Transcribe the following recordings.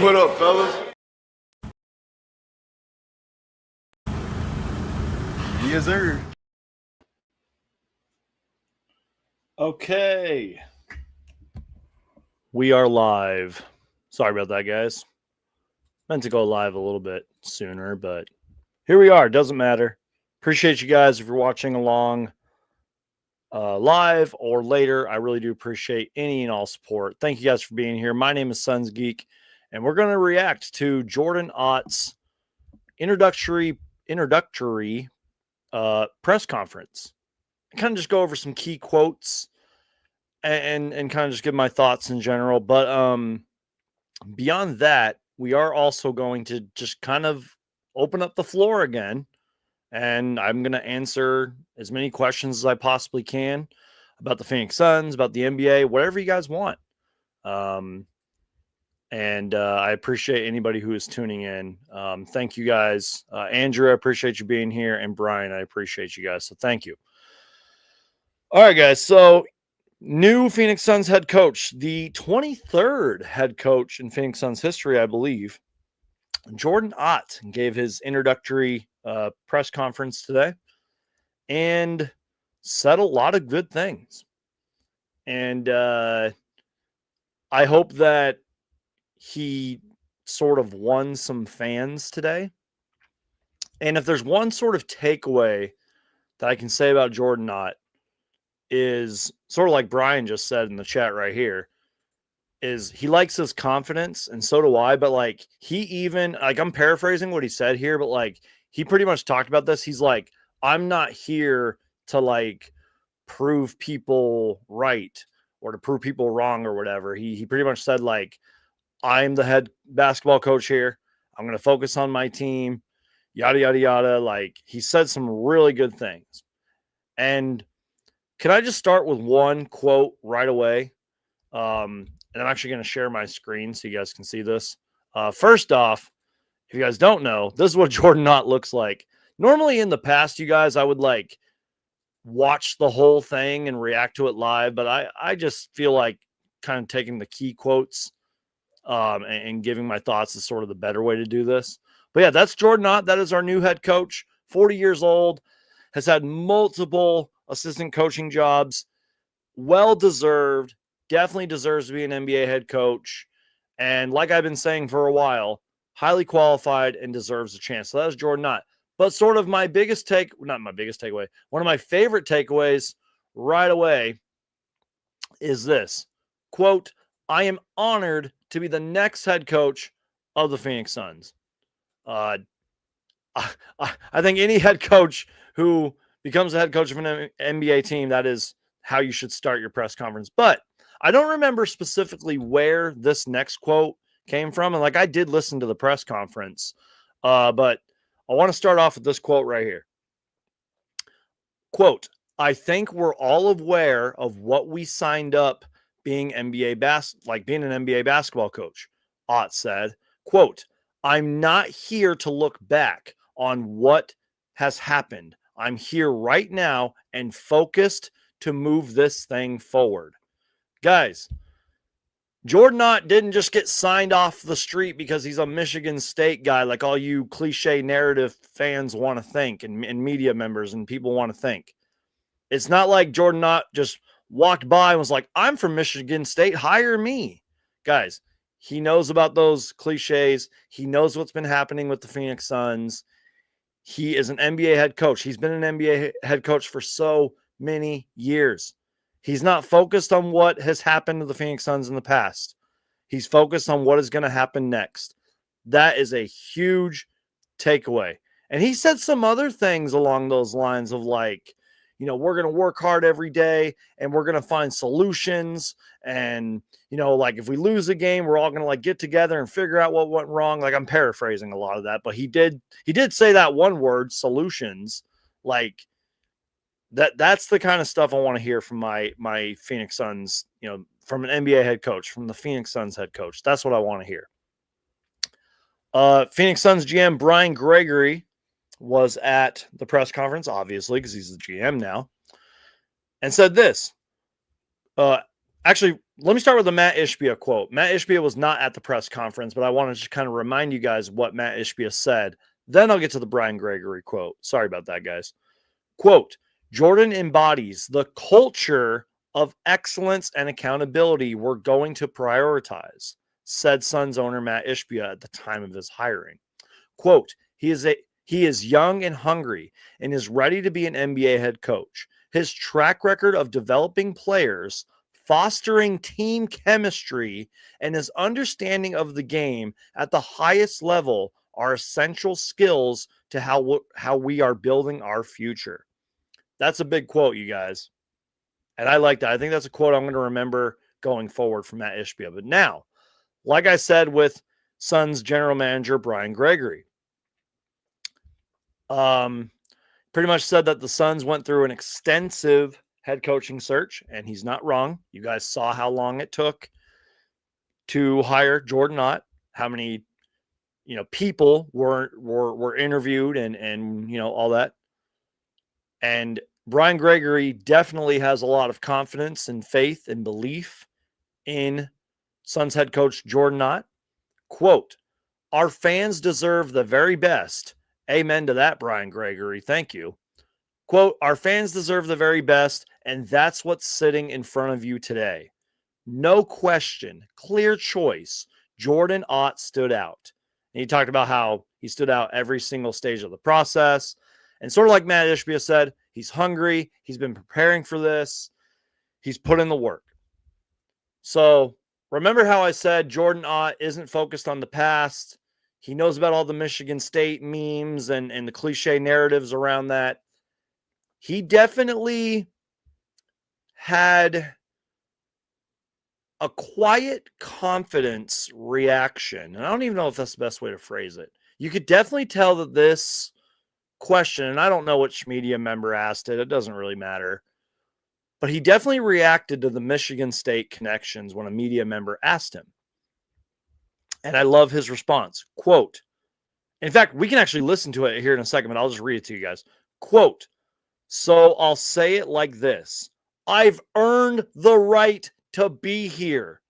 What up, fellas? Yes, sir. Okay. We are live. Sorry about that, guys. Meant to go live a little bit sooner, but here we are. Doesn't matter. Appreciate you guys if you're watching along live or later. I really do appreciate any and all support. Thank you guys for being here. My name is Sons Geek, and we're going to react to Jordan Ott's introductory press conference. And kind of just go over some key quotes and kind of just give my thoughts in general. But beyond that, we are also going to just kind of open up the floor again. And I'm going to answer as many questions as I possibly can about the Phoenix Suns, about the NBA, whatever you guys want. And I appreciate anybody who is tuning in. Thank you guys. Andrew, I appreciate you being here. And Brian, I appreciate you guys. So thank you. All right, guys. So new Phoenix Suns head coach, the 23rd head coach in Phoenix Suns history, I believe. Jordan Ott gave his introductory press conference today and said a lot of good things. And I hope that he sort of won some fans today. And if there's one sort of takeaway that I can say about Jordan Ott, is sort of like Brian just said in the chat right here, is he likes his confidence, and so do I, but like he even, like, I'm paraphrasing what he said here, but like he pretty much talked about this. He's like, I'm not here to like prove people right or to prove people wrong or whatever. He pretty much said like, I'm the head basketball coach here. I'm going to focus on my team, yada, yada, yada. Like he said some really good things. And can I just start with one quote right away? And I'm actually going to share my screen so you guys can see this. First off, if you guys don't know, this is what Jordan Ott looks like. Normally in the past, you guys, I would like watch the whole thing and react to it live, but I just feel like kind of taking the key quotes and giving my thoughts is sort of the better way to do this. But yeah, that's Jordan Ott. That is our new head coach, 40 years old, has had multiple assistant coaching jobs, well-deserved, definitely deserves to be an NBA head coach. And like I've been saying for a while, highly qualified and deserves a chance. So that is Jordan Ott. But sort of my biggest not my biggest takeaway, one of my favorite takeaways right away is this quote, I am honored to be the next head coach of the Phoenix Suns. I think any head coach who becomes a head coach of an NBA team, that is how you should start your press conference. But I don't remember specifically where this next quote came from. And like I did listen to the press conference, but I want to start off with this quote right here. Quote, I think we're all aware of what we signed up being being an NBA basketball coach, Ott said. Quote, I'm not here to look back on what has happened. I'm here right now and focused to move this thing forward. Guys, Jordan Ott didn't just get signed off the street because he's a Michigan State guy like all you cliche narrative fans want to think and media members and people want to think. It's not like Jordan Ott just walked by and was like, I'm from Michigan State, hire me. Guys, he knows about those cliches. He knows what's been happening with the Phoenix Suns. He is an NBA head coach. He's been an NBA head coach for so many years. He's not focused on what has happened to the Phoenix Suns in the past. He's focused on what is going to happen next. That is a huge takeaway. And he said some other things along those lines of like, you know, we're going to work hard every day and we're going to find solutions. And, you know, like if we lose a game, we're all going to like get together and figure out what went wrong. Like I'm paraphrasing a lot of that, but he did say that one word, solutions. Like that's the kind of stuff I want to hear from my Phoenix Suns, you know, from an NBA head coach, from the Phoenix Suns head coach. That's what I want to hear. Phoenix Suns GM Brian Gregory was at the press conference, obviously, because he's the GM now, and said this. Actually, let me start with the Matt Ishbia quote. Matt Ishbia was not at the press conference, but I wanted to kind of remind you guys what Matt Ishbia said. Then I'll get to the Brian Gregory quote. Sorry about that, guys. Quote, Jordan embodies the culture of excellence and accountability we're going to prioritize, said Suns owner Matt Ishbia at the time of his hiring. Quote, he is young and hungry and is ready to be an NBA head coach. His track record of developing players, fostering team chemistry, and his understanding of the game at the highest level are essential skills to how we are building our future. That's a big quote, you guys. And I like that. I think that's a quote I'm going to remember going forward from Matt Ishbia. But now, like I said with Suns general manager Brian Gregory, pretty much said that the Suns went through an extensive head coaching search, and he's not wrong. You guys saw how long it took to hire Jordan Ott, how many people were interviewed and all that. And Brian Gregory definitely has a lot of confidence and faith and belief in Suns head coach Jordan Ott. Quote, our fans deserve the very best. Amen to that, Brian Gregory. Thank you. Quote, our fans deserve the very best, and that's what's sitting in front of you today. No question, clear choice. Jordan Ott stood out. And he talked about how he stood out every single stage of the process. And sort of like Matt Ishbia said, he's hungry. He's been preparing for this. He's put in the work. So remember how I said Jordan Ott isn't focused on the past. He knows about all the Michigan State memes and the cliche narratives around that. He definitely had a quiet confidence reaction. And I don't even know if that's the best way to phrase it. You could definitely tell that this question, and I don't know which media member asked it, it doesn't really matter, but he definitely reacted to the Michigan State connections when a media member asked him. And I love his response. Quote, in fact, we can actually listen to it here in a second, but I'll just read it to you guys. Quote, so I'll say it like this. I've earned the right to be here,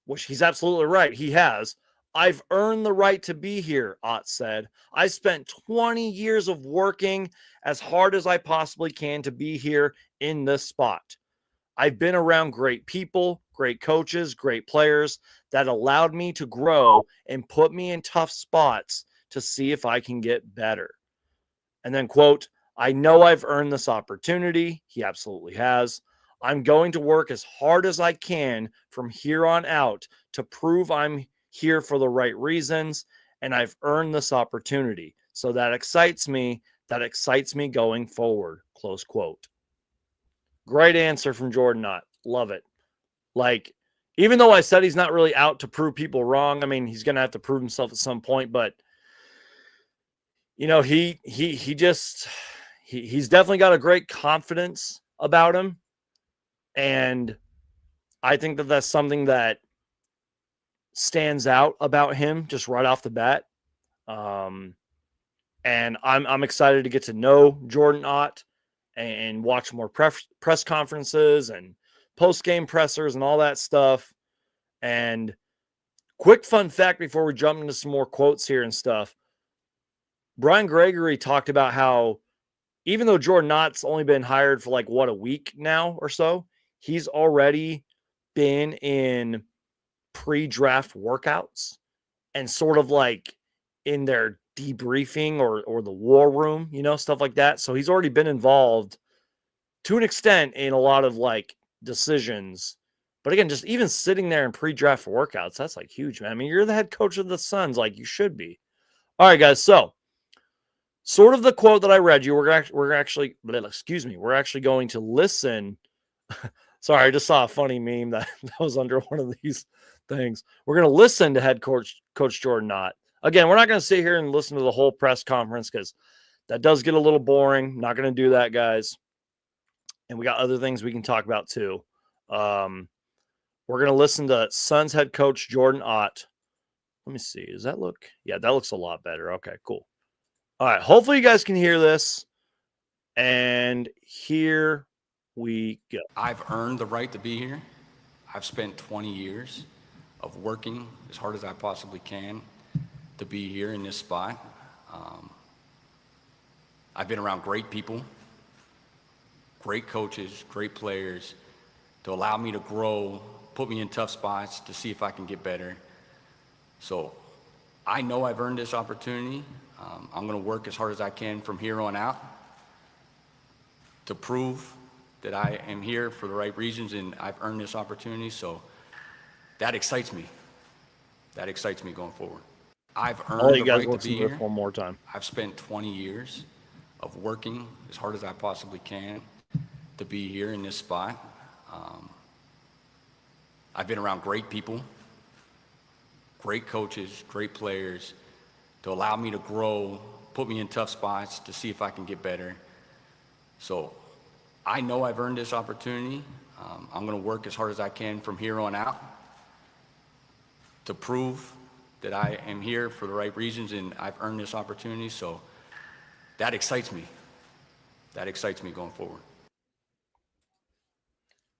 which he's absolutely right. He has. I've earned the right to be here, Ott said. I spent 20 years of working as hard as I possibly can to be here in this spot. I've been around great people, great coaches, great players that allowed me to grow and put me in tough spots to see if I can get better. And then, quote, I know I've earned this opportunity. He absolutely has. I'm going to work as hard as I can from here on out to prove I'm here for the right reasons, and I've earned this opportunity. So that excites me. That excites me going forward, close quote. Great answer from Jordan Ott. Love it. Like, even though I said he's not really out to prove people wrong, I mean, he's going to have to prove himself at some point, but he's definitely got a great confidence about him. And I think that that's something that stands out about him just right off the bat. And I'm excited to get to know Jordan Ott and watch more press conferences and post-game pressers and all that stuff. And quick fun fact before we jump into some more quotes here and stuff. Brian Gregory talked about how even though Jordan Ott's only been hired for like, a week now or so, he's already been in pre-draft workouts and sort of like in their debriefing or the war room, stuff like that. So he's already been involved to an extent in a lot of like decisions. But again, just even sitting there in pre-draft workouts, that's like huge, man. I mean, you're the head coach of the Suns, like you should be. All right, guys. So sort of the quote that I read you, we're actually going to listen. Sorry, I just saw a funny meme that was under one of these things. We're going to listen to head coach Jordan Ott. Again, we're not going to sit here and listen to the whole press conference because that does get a little boring. Not going to do that, guys. And we got other things we can talk about too. We're going to listen to Suns head coach Jordan Ott. Let me see. Does that look? Yeah, that looks a lot better. Okay, cool. All right. Hopefully you guys can hear this. And here we go. I've earned the right to be here. I've spent 20 years of working as hard as I possibly can to be here in this spot. I've been around great people, great coaches, great players to allow me to grow, put me in tough spots to see if I can get better. So I know I've earned this opportunity. I'm going to work as hard as I can from here on out to prove that I am here for the right reasons and I've earned this opportunity. So that excites me. That excites me going forward. I've I'll let earned you the guys right to listen be to this here. one more time. I've spent 20 years of working as hard as I possibly can to be here in this spot. I've been around great people, great coaches, great players to allow me to grow, put me in tough spots to see if I can get better. So I know I've earned this opportunity. I'm going to work as hard as I can from here on out to prove that I am here for the right reasons and I've earned this opportunity. So that excites me. That excites me going forward.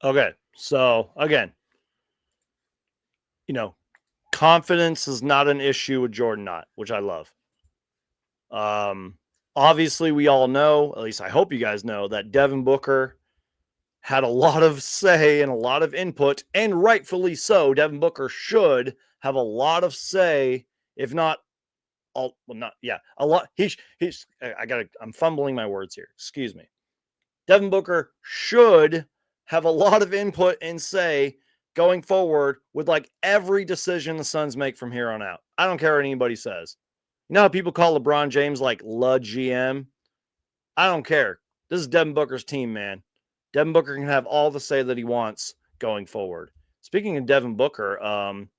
Okay. So again, confidence is not an issue with Jordan Ott, which I love. Obviously we all know, at least I hope you guys know, that Devin Booker had a lot of say and a lot of input, and rightfully so. Devin Booker should have a lot of say, if not all, well, not, yeah, a lot. I'm fumbling my words here. Excuse me. Devin Booker should have a lot of input and say going forward with like every decision the Suns make from here on out. I don't care what anybody says. You know how people call LeBron James like La GM? I don't care. This is Devin Booker's team, man. Devin Booker can have all the say that he wants going forward. Speaking of Devin Booker,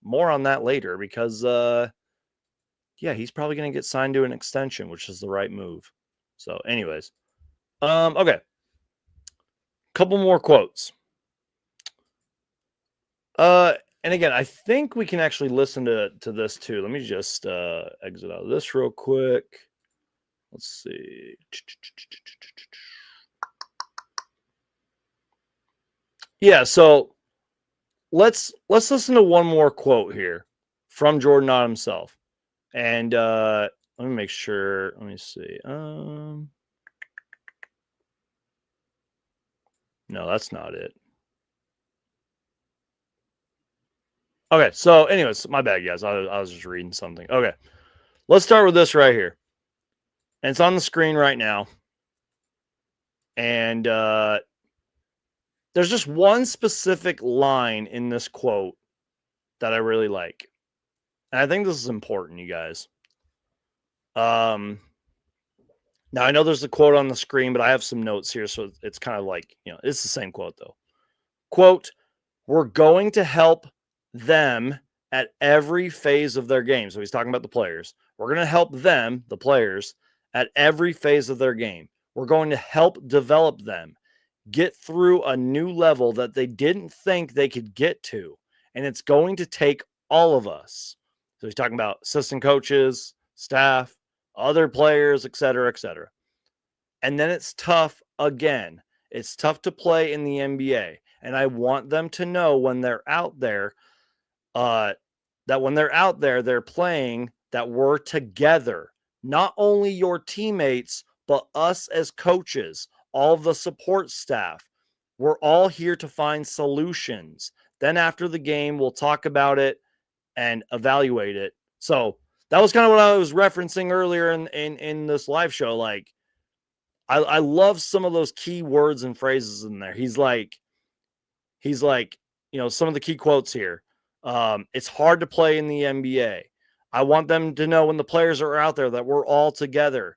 more on that later because, he's probably going to get signed to an extension, which is the right move. So, anyways, okay. Couple more quotes. And again, I think we can actually listen to this too. Let me just exit out of this real quick. Let's see. Yeah, so let's listen to one more quote here from Jordan Ott himself. And let me make sure. Let me see. No, that's not it. Okay, so anyways, my bad, guys. I was just reading something. Okay, let's start with this right here. And it's on the screen right now. And there's just one specific line in this quote that I really like. And I think this is important, you guys. Now, I know there's a quote on the screen, but I have some notes here. So it's kind of like, it's the same quote, though. Quote, "We're going to help them at every phase of their game." So he's talking about the players. We're going to help them, the players, at every phase of their game. We're going to help develop them, get through a new level that they didn't think they could get to. And it's going to take all of us. So he's talking about assistant coaches, staff, other players, et cetera, et cetera. And then it's tough again. It's tough to play in the NBA. And I want them to know when they're out there, that when they're out there, they're playing, that we're together. Not only your teammates, but us as coaches, all the support staff. We're all here to find solutions. Then after the game, we'll talk about it and evaluate it. So that was kind of what I was referencing earlier in this live show. Like, I love some of those key words and phrases in there. He's like, some of the key quotes here. It's hard to play in the NBA. I want them to know when the players are out there that we're all together,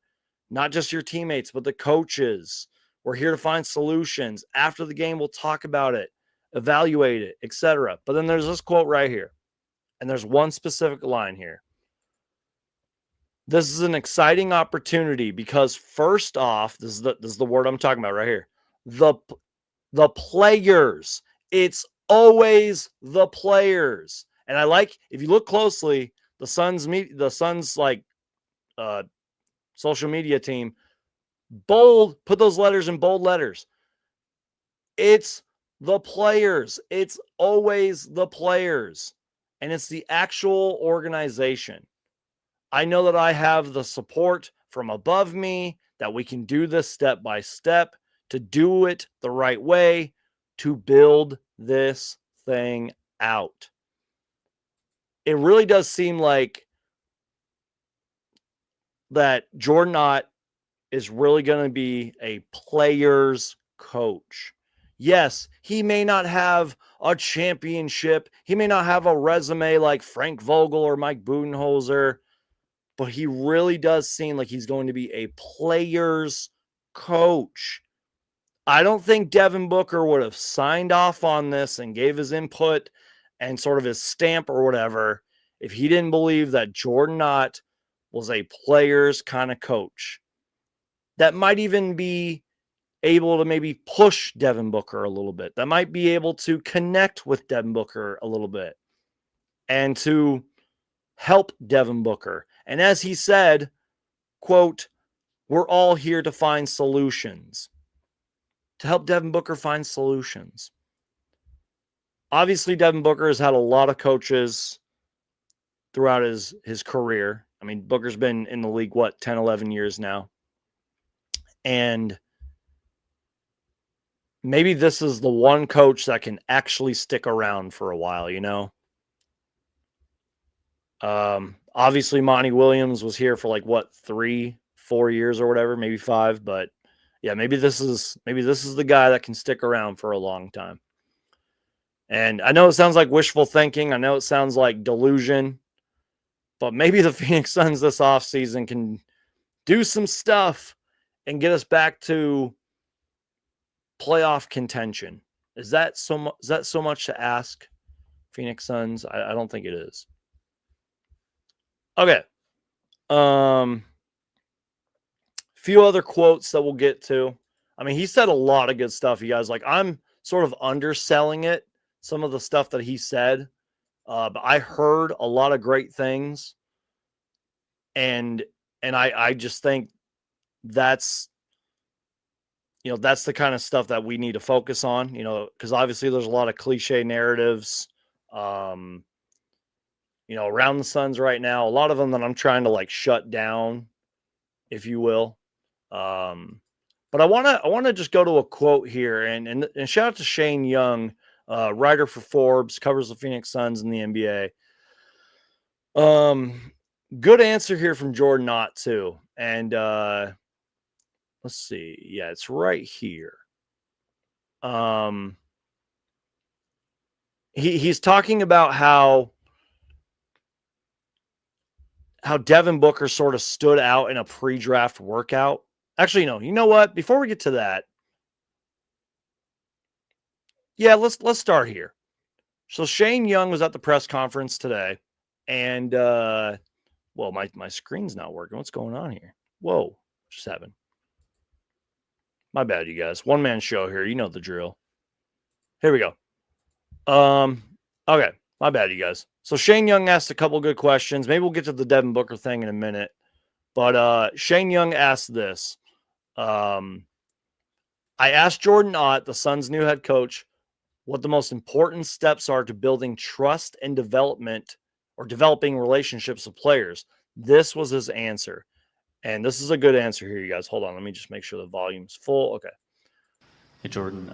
not just your teammates, but the coaches. We're here to find solutions. After the game, we'll talk about it, evaluate it, etc. But then there's this quote right here. And there's one specific line here. This is an exciting opportunity because first off, this is the word I'm talking about right here. The players. It's always the players. And I like, if you look closely, the Suns like social media team, put those letters in bold letters. It's the players. It's always the players. And it's the actual organization. I know that I have the support from above me, that we can do this step by step, to do it the right way, to build this thing out. It really does seem like that Jordan Ott is really going to be a player's coach. Yes, he may not have a championship. He may not have a resume like Frank Vogel or Mike Budenholzer, but he really does seem like he's going to be a player's coach. I don't think Devin Booker would have signed off on this and gave his input and sort of his stamp or whatever if he didn't believe that Jordan Ott was a player's kind of coach that might even be able to maybe push Devin Booker a little bit, that might be able to connect with Devin Booker a little bit and to help Devin Booker. And as he said, quote, we're all here to find solutions, to help Devin Booker find solutions. Obviously, Devin Booker has had a lot of coaches throughout his career. I mean, Booker's been in the league, 10, 11 years now. And maybe this is the one coach that can actually stick around for a while, you know? Obviously, Monty Williams was here for 3-4 years or whatever, maybe 5. But yeah, maybe this is the guy that can stick around for a long time. And I know it sounds like wishful thinking. I know it sounds like delusion. But maybe the Phoenix Suns this offseason can do some stuff and get us back to playoff contention. Is that so much to ask, Phoenix Suns? I don't think it is. Okay. Few other quotes that we'll get to. I mean, he said a lot of good stuff, you guys. I'm sort of underselling it, some of the stuff that he said. But I heard a lot of great things. And I just think that's the kind of stuff that we need to focus on, because obviously there's a lot of cliche narratives, around the Suns right now. A lot of them that I'm trying to shut down, if you will. But I want to just go to a quote here and shout out to Shane Young, writer for Forbes, covers the Phoenix Suns in the NBA. Good answer here from Jordan Ott too. And let's see. Yeah, it's right here. He's talking about how Devin Booker sort of stood out in a pre-draft workout. Actually, no, you know what? Before we get to that, yeah, let's start here. So Shane Young was at the press conference today, and well, my screen's not working. What's going on here? Whoa, just happened. My bad, you guys. One man show here. You know the drill. Here we go. Okay, my bad, you guys. So Shane Young asked a couple good questions. Maybe we'll get to the Devin Booker thing in a minute. But Shane Young asked this. I asked Jordan Ott, the Suns' new head coach, what the most important steps are to building trust and developing relationships with players. This was his answer. And this is a good answer here, you guys. Hold on. Let me just make sure the volume's full. Okay. Hey, Jordan,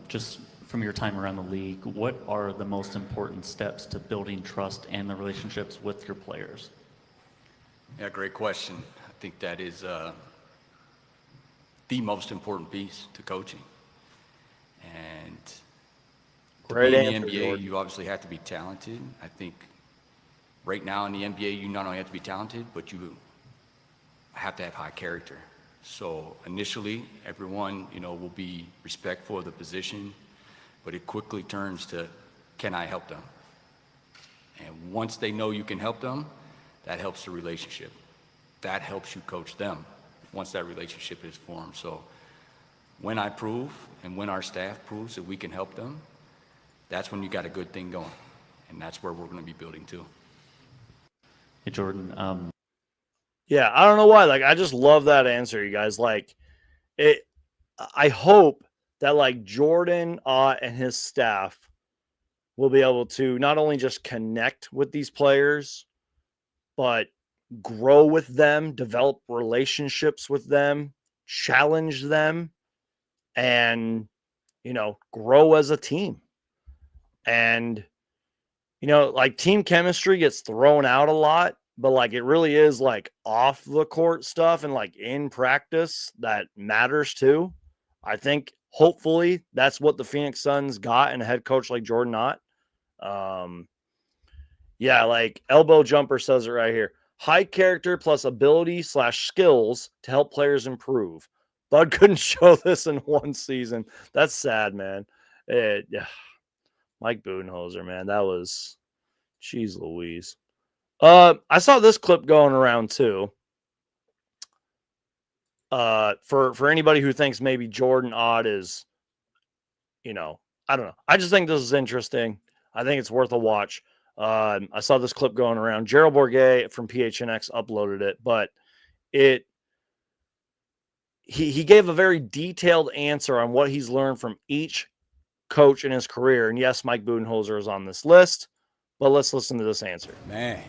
just from your time around the league, what are the most important steps to building trust and the relationships with your players? Yeah, great question. I think that is the most important piece to coaching. And to be in the NBA, Jordan. you obviously have to be talented. I think right now in the NBA, you not only have to be talented, but you have to have high character. So initially, everyone, will be respectful of the position, but it quickly turns to, can I help them? And once they know you can help them, that helps the relationship. That helps you coach them once that relationship is formed. So when I prove and when our staff proves that we can help them, that's when you got a good thing going. And that's where we're going to be building to. Hey, Jordan. Yeah, I don't know why. I just love that answer, you guys. I hope that like Jordan Ott and his staff will be able to not only just connect with these players, but grow with them, develop relationships with them, challenge them, and, grow as a team. And, like team chemistry gets thrown out a lot, but like it really is like off the court stuff and like in practice that matters too. I think hopefully that's what the Phoenix Suns got in a head coach like Jordan Ott. Yeah, like Elbow Jumper says it right here. High character plus ability / skills to help players improve. Bud couldn't show this in one season. That's sad, man. Yeah. Mike Budenholzer, man, that was, jeez Louise. I saw this clip going around too. For anybody who thinks maybe Jordan Ott is, I don't know. I just think this is interesting. I think it's worth a watch. I saw this clip going around. Gerald Bourguet from PHNX uploaded it, but he gave a very detailed answer on what he's learned from each coach in his career. And yes, Mike Budenholzer is on this list, but let's listen to this answer. Man,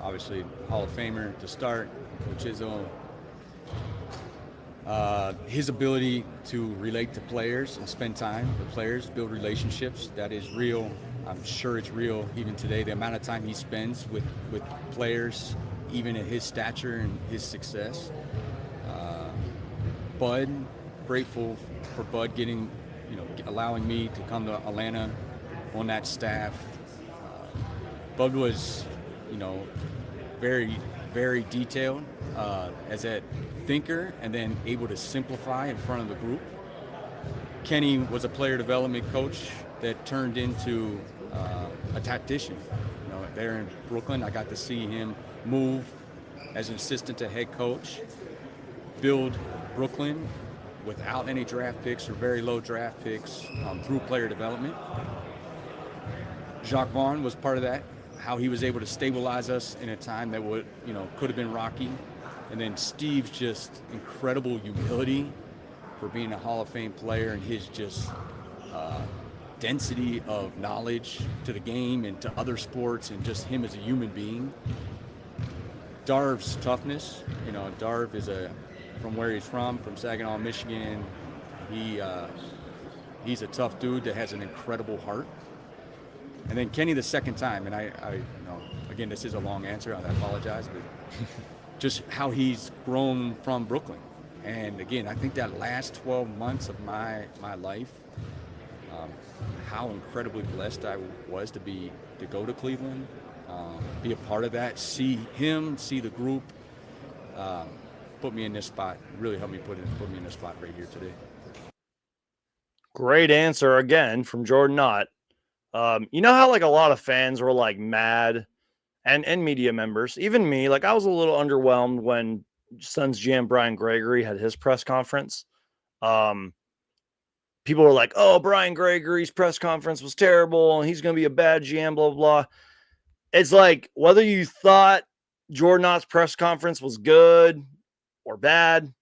obviously Hall of Famer to start, Coach Izzo. His ability to relate to players and spend time with players, build relationships, that is real. I'm sure it's real even today. The amount of time he spends with players, even at his stature and his success. Bud, grateful for Bud getting, allowing me to come to Atlanta on that staff. Bud was, very, very detailed as a thinker and then able to simplify in front of the group. Kenny was a player development coach that turned into a tactician. There in Brooklyn, I got to see him move as an assistant to head coach, build Brooklyn without any draft picks or very low draft picks through player development. Jacques Vaughn was part of that, how he was able to stabilize us in a time that could have been rocky. And then Steve's just incredible humility for being a Hall of Fame player and his just density of knowledge to the game and to other sports and just him as a human being. Darv's toughness, Darv is from where he's from Saginaw, Michigan. He's a tough dude that has an incredible heart. And then Kenny the second time, and I again, this is a long answer, I apologize, but just how he's grown from Brooklyn. And again, I think that last 12 months of my life, how incredibly blessed I was to go to Cleveland, be a part of that, see him, see the group, put me in this spot, really helped me put me in this spot right here today. Great answer again from Jordan Ott. You know how like a lot of fans were like mad and media members, even me, like I was a little underwhelmed when Suns GM Brian Gregory had his press conference. People were like, oh, Brian Gregory's press conference was terrible and he's going to be a bad GM, blah, blah, blah. It's like whether you thought Jordan Ott's press conference was good or bad.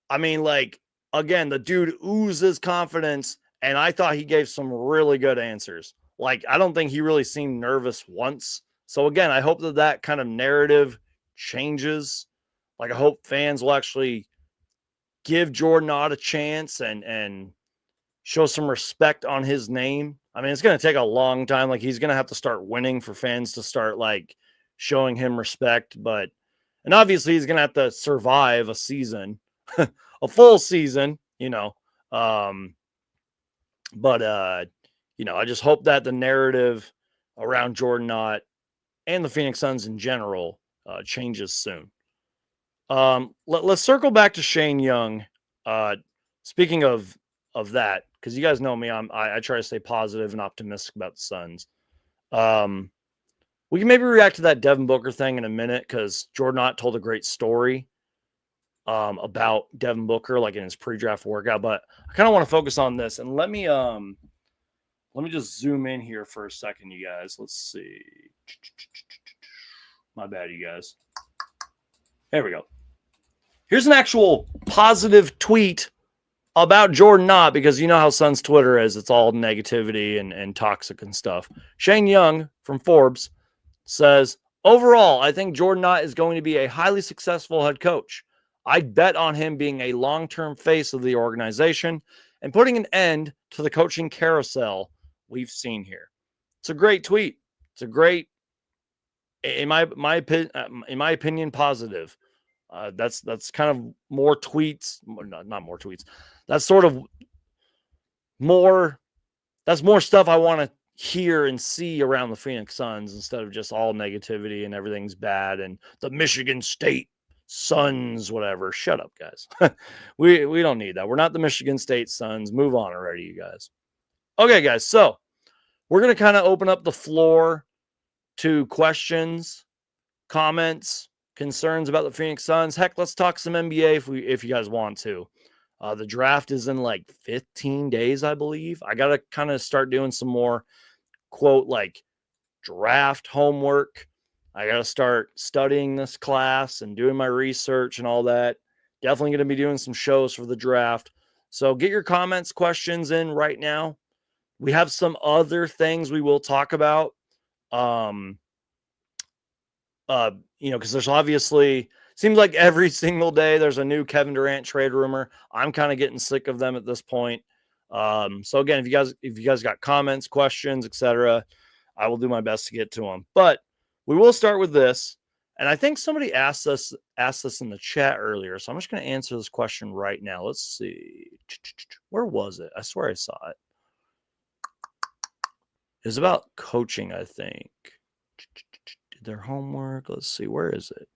I mean, like, again, the dude oozes confidence, and I thought he gave some really good answers. Like, I don't think he really seemed nervous once. So, again, I hope that kind of narrative changes. Like, I hope fans will actually give Jordan Ott a chance and show some respect on his name. I mean, it's going to take a long time. Like, he's going to have to start winning for fans to start, like, showing him respect. And obviously, he's going to have to survive a season, a full season, I just hope that the narrative around Jordan Ott and the Phoenix Suns in general changes soon. Let's circle back to Shane Young. Speaking of that, because you guys know me, I try to stay positive and optimistic about the Suns. We can maybe react to that Devin Booker thing in a minute, because Jordan Ott told a great story about Devin Booker, like in his pre-draft workout. But I kind of want to focus on this, and let me just zoom in here for a second, you guys. Let's see. My bad, you guys. There we go. Here's an actual positive tweet about Jordan Ott, because you know how Suns Twitter is. It's all negativity and toxic and stuff. Shane Young from Forbes says, overall, I think Jordan Ott is going to be a highly successful head coach. I'd bet on him being a long-term face of the organization and putting an end to the coaching carousel we've seen here. It's a great tweet. It's a great, in my opinion, positive. That's kind of more tweets, not more tweets. That's sort of more. That's more stuff I want to hear and see around the Phoenix Suns instead of just all negativity and everything's bad and the Michigan State Suns, whatever. Shut up, guys. we don't need that. We're not the Michigan State Suns. Move on already, you guys. Okay, guys. So we're gonna kind of open up the floor to questions, comments, concerns about the Phoenix Suns. Heck, let's talk some NBA if you guys want to. The draft is in like 15 days, I believe. I got to kind of start doing some more, quote, like draft homework. I got to start studying this class and doing my research and all that. Definitely going to be doing some shows for the draft. So get your comments, questions in right now. We have some other things we will talk about. Because there's obviously seems like every single day there's a new Kevin Durant trade rumor. I'm kind of getting sick of them at this point. So again, if you guys got comments, questions, etc., I will do my best to get to them. But we will start with this, and I think somebody asked us in the chat earlier, so I'm just going to answer this question right now. Let's see, where was it? I swear I saw it. It's about coaching, I think. Did their homework? Let's see, where is it?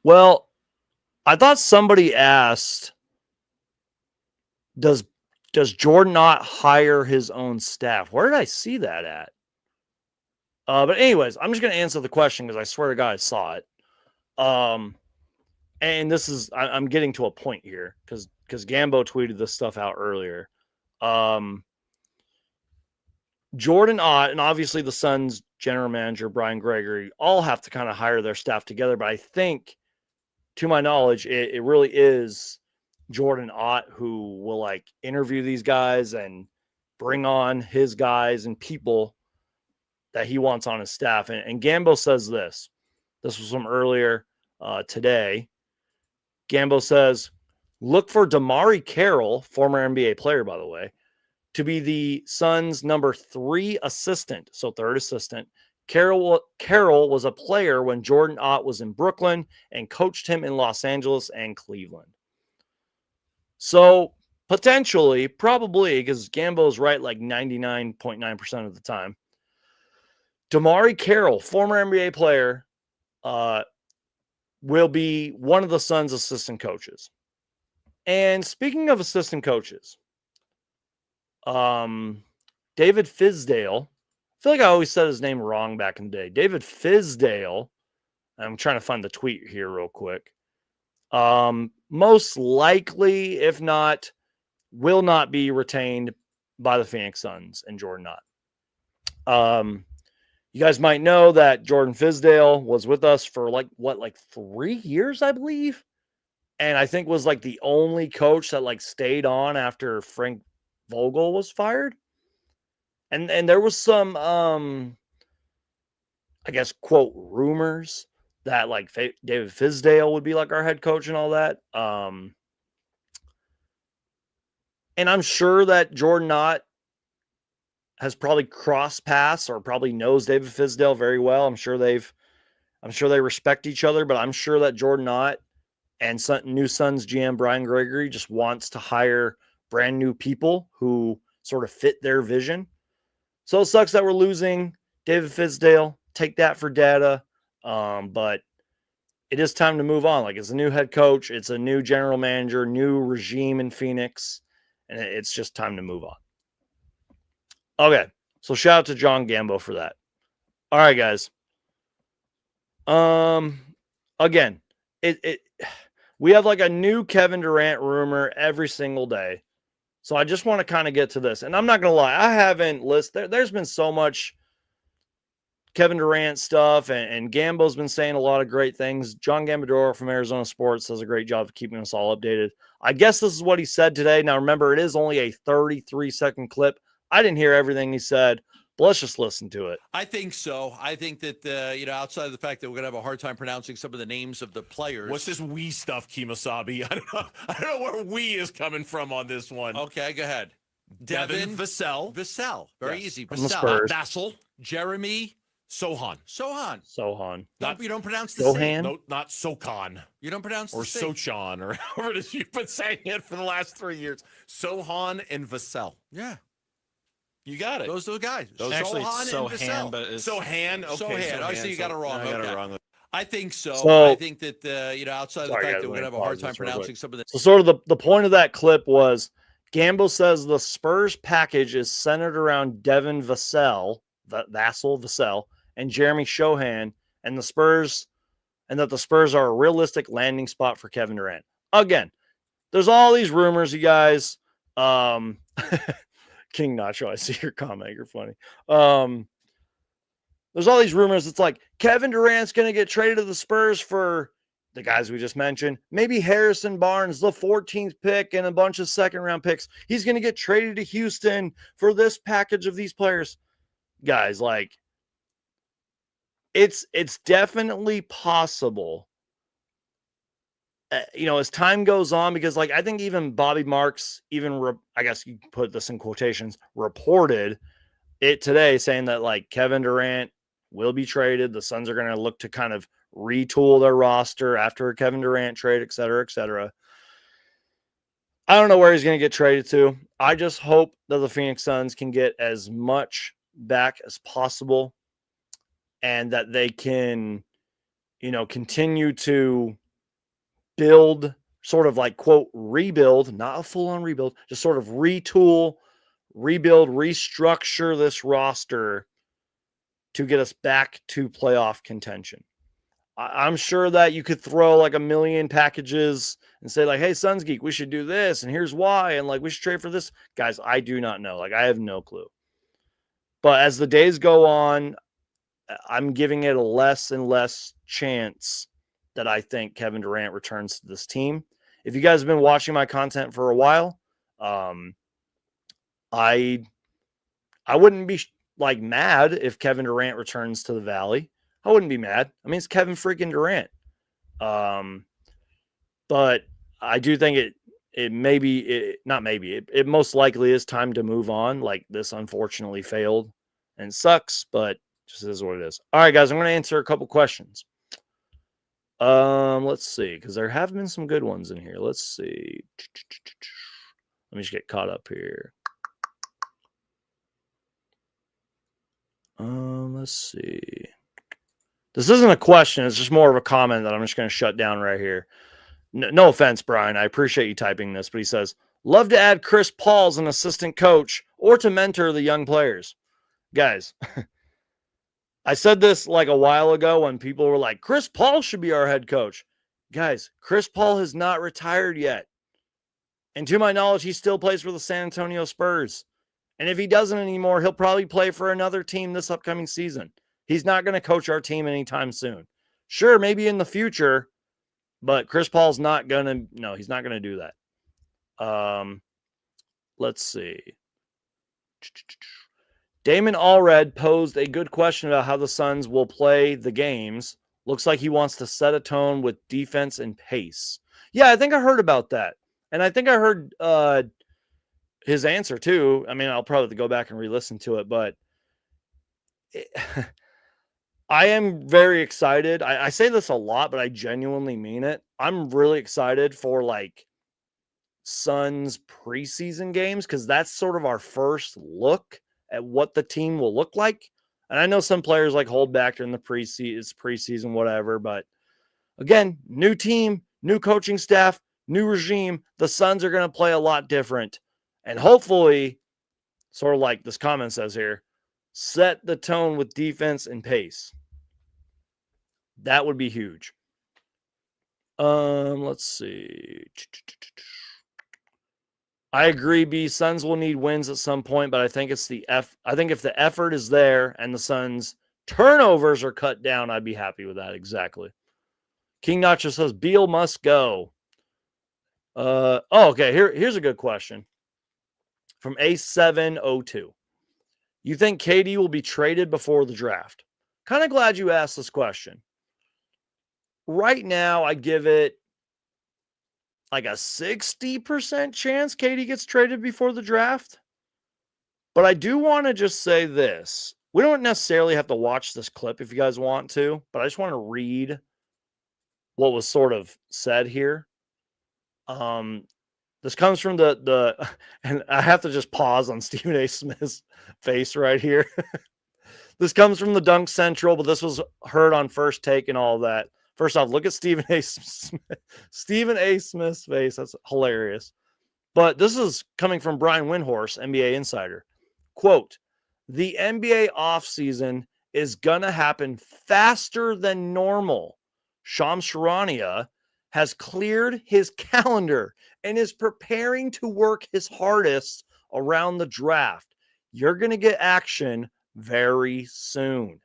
Well, I thought somebody asked, does Jordan Ott hire his own staff? Where did I see that at? But anyways, I'm just going to answer the question because I swear to God I saw it. And this is, I'm getting to a point here because Gambo tweeted this stuff out earlier. Jordan Ott and obviously the Suns general manager, Brian Gregory, all have to kind of hire their staff together. But I think, to my knowledge, it really is Jordan Ott who will like interview these guys and bring on his guys and people that he wants on his staff. And Gambo says this. This was from earlier today. Gambo says, look for Damari Carroll, former NBA player, by the way, to be the Suns' number 3 assistant. So third assistant. Carroll was a player when Jordan Ott was in Brooklyn and coached him in Los Angeles and Cleveland. So potentially, probably, because Gambo's right like 99.9% of the time, Damari Carroll, former NBA player, will be one of the Suns' assistant coaches. And speaking of assistant coaches, David Fizdale, I feel like I always said his name wrong back in the day. David Fizdale, I'm trying to find the tweet here real quick. Most likely, if not, will not be retained by the Phoenix Suns and Jordan Ott. You guys might know that Jordan Fizdale was with us for like 3 years, I believe. And I think was like the only coach that like stayed on after Frank Vogel was fired. And there was some, I guess, quote, rumors that like David Fizdale would be like our head coach and all that. And I'm sure that Jordan Ott has probably crossed paths or probably knows David Fizdale very well. I'm sure they respect each other, but I'm sure that Jordan Ott and new Suns GM Brian Gregory just wants to hire brand new people who sort of fit their vision. So it sucks that we're losing David Fizdale. Take that for data. But it is time to move on. Like, it's a new head coach. It's a new general manager, new regime in Phoenix. And it's just time to move on. Okay. So shout out to John Gambo for that. All right, guys. Again, we have like a new Kevin Durant rumor every single day. So I just want to kind of get to this. And I'm not going to lie, I haven't listed. There's been so much Kevin Durant stuff, and Gambo's been saying a lot of great things. John Gambadoro from Arizona Sports does a great job of keeping us all updated. I guess this is what he said today. Now, remember, it is only a 33-second clip. I didn't hear everything he said, but let's just listen to it. I think so. I think that, outside of the fact that we're going to have a hard time pronouncing some of the names of the players. What's this we stuff, Kemosabe? I don't know where we is coming from on this one. Okay, go ahead. Devin Vassell. Vassell. Very easy. From the Vassell. Spurs. Vassell. Jeremy Sohan. Sohan. Not- You don't pronounce the Sohan? same. No, not Sokan. You don't pronounce Or the same. Sochan, or however it is you've been saying it for the last 3 years. Sohan and Vassell. Yeah. You got it. Those are the guys. Actually, it's Sohan so and hand, Vassell. but it's Sohan. Okay. Sohan. I see you got it wrong. I got Okay. it wrong. I think so. So- I think that, outside of the Sorry, fact guys, that we're going to have a let me hard pause time this real quick. pronouncing some of the So sort of the point of that clip was Gambo says the Spurs package is centered around Devin Vassell, Vassell, and Jeremy Sohan, and the Spurs, and that the Spurs are a realistic landing spot for Kevin Durant. Again, there's all these rumors, you guys. King Nacho, I see your comment. You're funny. There's all these rumors. It's like Kevin Durant's going to get traded to the Spurs for the guys we just mentioned. Maybe Harrison Barnes, the 14th pick, and a bunch of second-round picks. He's going to get traded to Houston for this package of these players. Guys, like, it's definitely possible. As time goes on, because like I think even Bobby Marks, I guess you can put this in quotations, reported it today saying that like Kevin Durant will be traded. The Suns are going to look to kind of retool their roster after a Kevin Durant trade, et cetera, et cetera. I don't know where he's going to get traded to. I just hope that the Phoenix Suns can get as much back as possible and that they can, continue to build, sort of like, quote, rebuild, not a full-on rebuild, just sort of retool, rebuild, restructure this roster to get us back to playoff contention. I'm sure that you could throw like a million packages and say like, hey, Suns Geek, we should do this, and here's why, and like we should trade for this. Guys, I do not know. Like, I have no clue. But as the days go on, I'm giving it a less and less chance that I think Kevin Durant returns to this team. If you guys have been watching my content for a while, I wouldn't be like mad if Kevin Durant returns to the Valley. I wouldn't be mad. I mean, it's Kevin freaking Durant. But I do think it most likely is time to move on. Like, this unfortunately failed and sucks, but just is what it is. All right, guys, I'm going to answer a couple questions. Let's see, because there have been some good ones in here. Let's see. Let me just get caught up here. Let's see. This isn't a question. It's just more of a comment that I'm just going to shut down right here. No offense, Brian. I appreciate you typing this, but he says, love to add Chris Paul as an assistant coach or to mentor the young players. Guys, I said this like a while ago when people were like, Chris Paul should be our head coach. Guys, Chris Paul has not retired yet. And to my knowledge, he still plays for the San Antonio Spurs. And if he doesn't anymore, he'll probably play for another team this upcoming season. He's not going to coach our team anytime soon. Sure, maybe in the future, but Chris Paul's not going to, no, he's not going to do that. Let's see. Damon Allred posed a good question about how the Suns will play the games. Looks like he wants to set a tone with defense and pace. Yeah, I think I heard about that. And I think I heard his answer too. I mean, I'll probably go back and re-listen to it, but I am very excited. I say this a lot, but I genuinely mean it. I'm really excited for like Suns preseason games because that's sort of our first look at what the team will look like. And I know some players like hold back during the preseason, whatever. But again, new team, new coaching staff, new regime. The Suns are going to play a lot different. And hopefully, sort of like this comment says here, set the tone with defense and pace. That would be huge. Let's see. I agree, B. Suns will need wins at some point, but I think it's I think if the effort is there and the Suns turnovers are cut down, I'd be happy with that. Exactly. King Nacho says Beal must go. Okay. Here's a good question from A702. You think KD will be traded before the draft? Kind of glad you asked this question. Right now, I give it like a 60% chance KD gets traded before the draft. But I do want to just say this. We don't necessarily have to watch this clip if you guys want to, but I just want to read what was sort of said here. This comes from the and I have to just pause on Stephen A. Smith's face right here. This comes from the Dunk Central, but this was heard on First Take and all that. First off, look at Stephen A. Smith's face. That's hilarious. But this is coming from Brian Windhorst, NBA insider. Quote, the NBA offseason is going to happen faster than normal. Shams Charania has cleared his calendar and is preparing to work his hardest around the draft. You're going to get action very soon.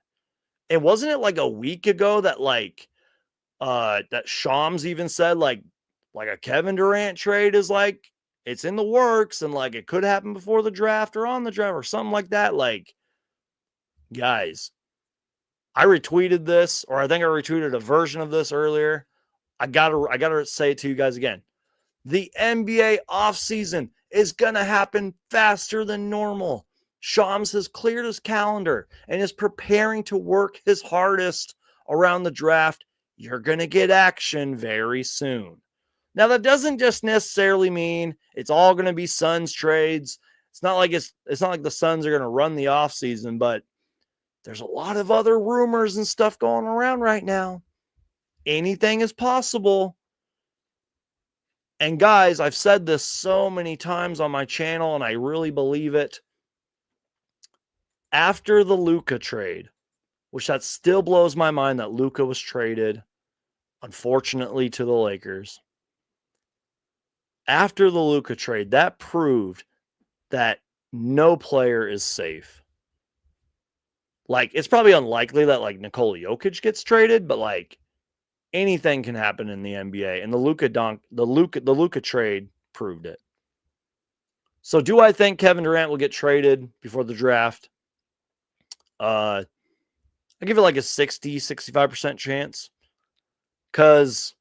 And wasn't it like a week ago that that Shams even said like a Kevin Durant trade is like it's in the works and like it could happen before the draft or on the draft or something like that. Like, guys, I retweeted this, or I think I retweeted a version of this earlier. I gotta say it to you guys again. The NBA offseason is gonna happen faster than normal. Shams has cleared his calendar and is preparing to work his hardest around the draft. You're gonna get action very soon. Now, that doesn't just necessarily mean it's all going to be Suns trades. It's not like the Suns are going to run the offseason, but there's a lot of other rumors and stuff going around right now. Anything is possible. And guys, I've said this so many times on my channel, and I really believe it. After the Luka trade, which that still blows my mind that Luka was traded, unfortunately, to the Lakers. After the Luka trade, that proved that no player is safe. Like, it's probably unlikely that like Nikola Jokic gets traded, but like anything can happen in the NBA. And the Luka trade proved it. So do I think Kevin Durant will get traded before the draft? I give it like a 65% chance. Because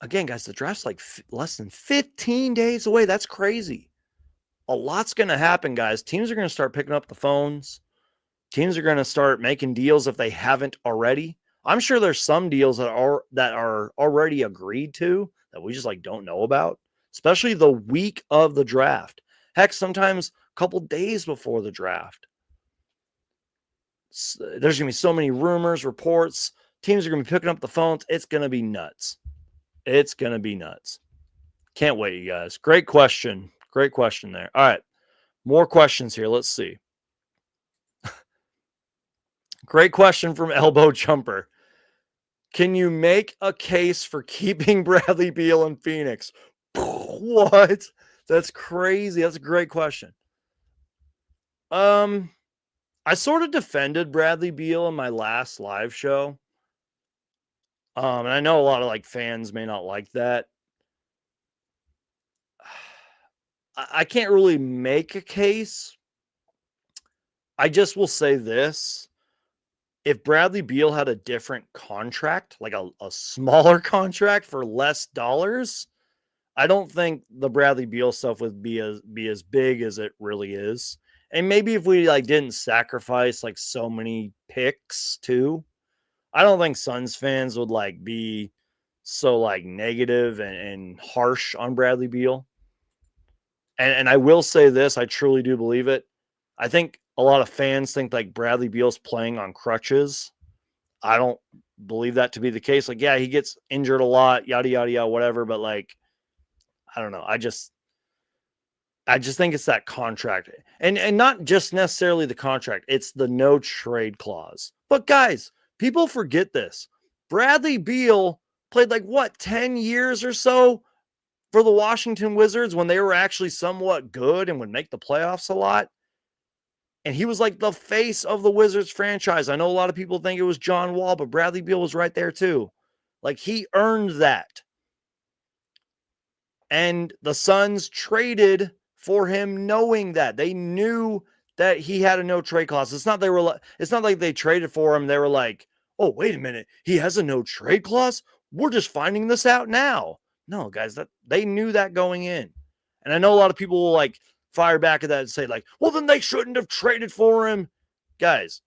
again, guys, the draft's like less than 15 days away. That's crazy. A lot's going to happen, guys. Teams are going to start picking up the phones. Teams are going to start making deals if they haven't already. I'm sure there's some deals that are already agreed to that we just like don't know about, especially the week of the draft. Heck, sometimes a couple days before the draft. There's going to be so many rumors, reports. Teams are going to be picking up the phones. It's going to be nuts. It's going to be nuts. Can't wait, you guys. Great question. Great question there. All right. More questions here. Let's see. Great question from Elbow Jumper. Can you make a case for keeping Bradley Beal in Phoenix? What? That's crazy. That's a great question. I sort of defended Bradley Beal in my last live show. And I know a lot of like fans may not like that. I can't really make a case. I just will say this. If Bradley Beal had a different contract, like a smaller contract for less dollars, I don't think the Bradley Beal stuff would be as big as it really is. And maybe if we like didn't sacrifice like so many picks too, I don't think Suns fans would like be so like negative and harsh on Bradley Beal. And I will say this, I truly do believe it. I think a lot of fans think like Bradley Beal's playing on crutches. I don't believe that to be the case. Like, yeah, he gets injured a lot, yada, yada, yada, whatever. But like, I don't know. I just think it's that contract. And not just necessarily the contract. It's the no trade clause. But guys, people forget this. Bradley Beal played like, 10 years or so for the Washington Wizards when they were actually somewhat good and would make the playoffs a lot. And he was like the face of the Wizards franchise. I know a lot of people think it was John Wall, but Bradley Beal was right there too. Like, he earned that. And the Suns traded for him knowing that. They knew that he had a no trade clause. It's not like they traded for him. They were like, "Oh, wait a minute. He has a no trade clause? We're just finding this out now." No, guys, that they knew that going in. And I know a lot of people will like fire back at that and say like, "Well, then they shouldn't have traded for him." Guys,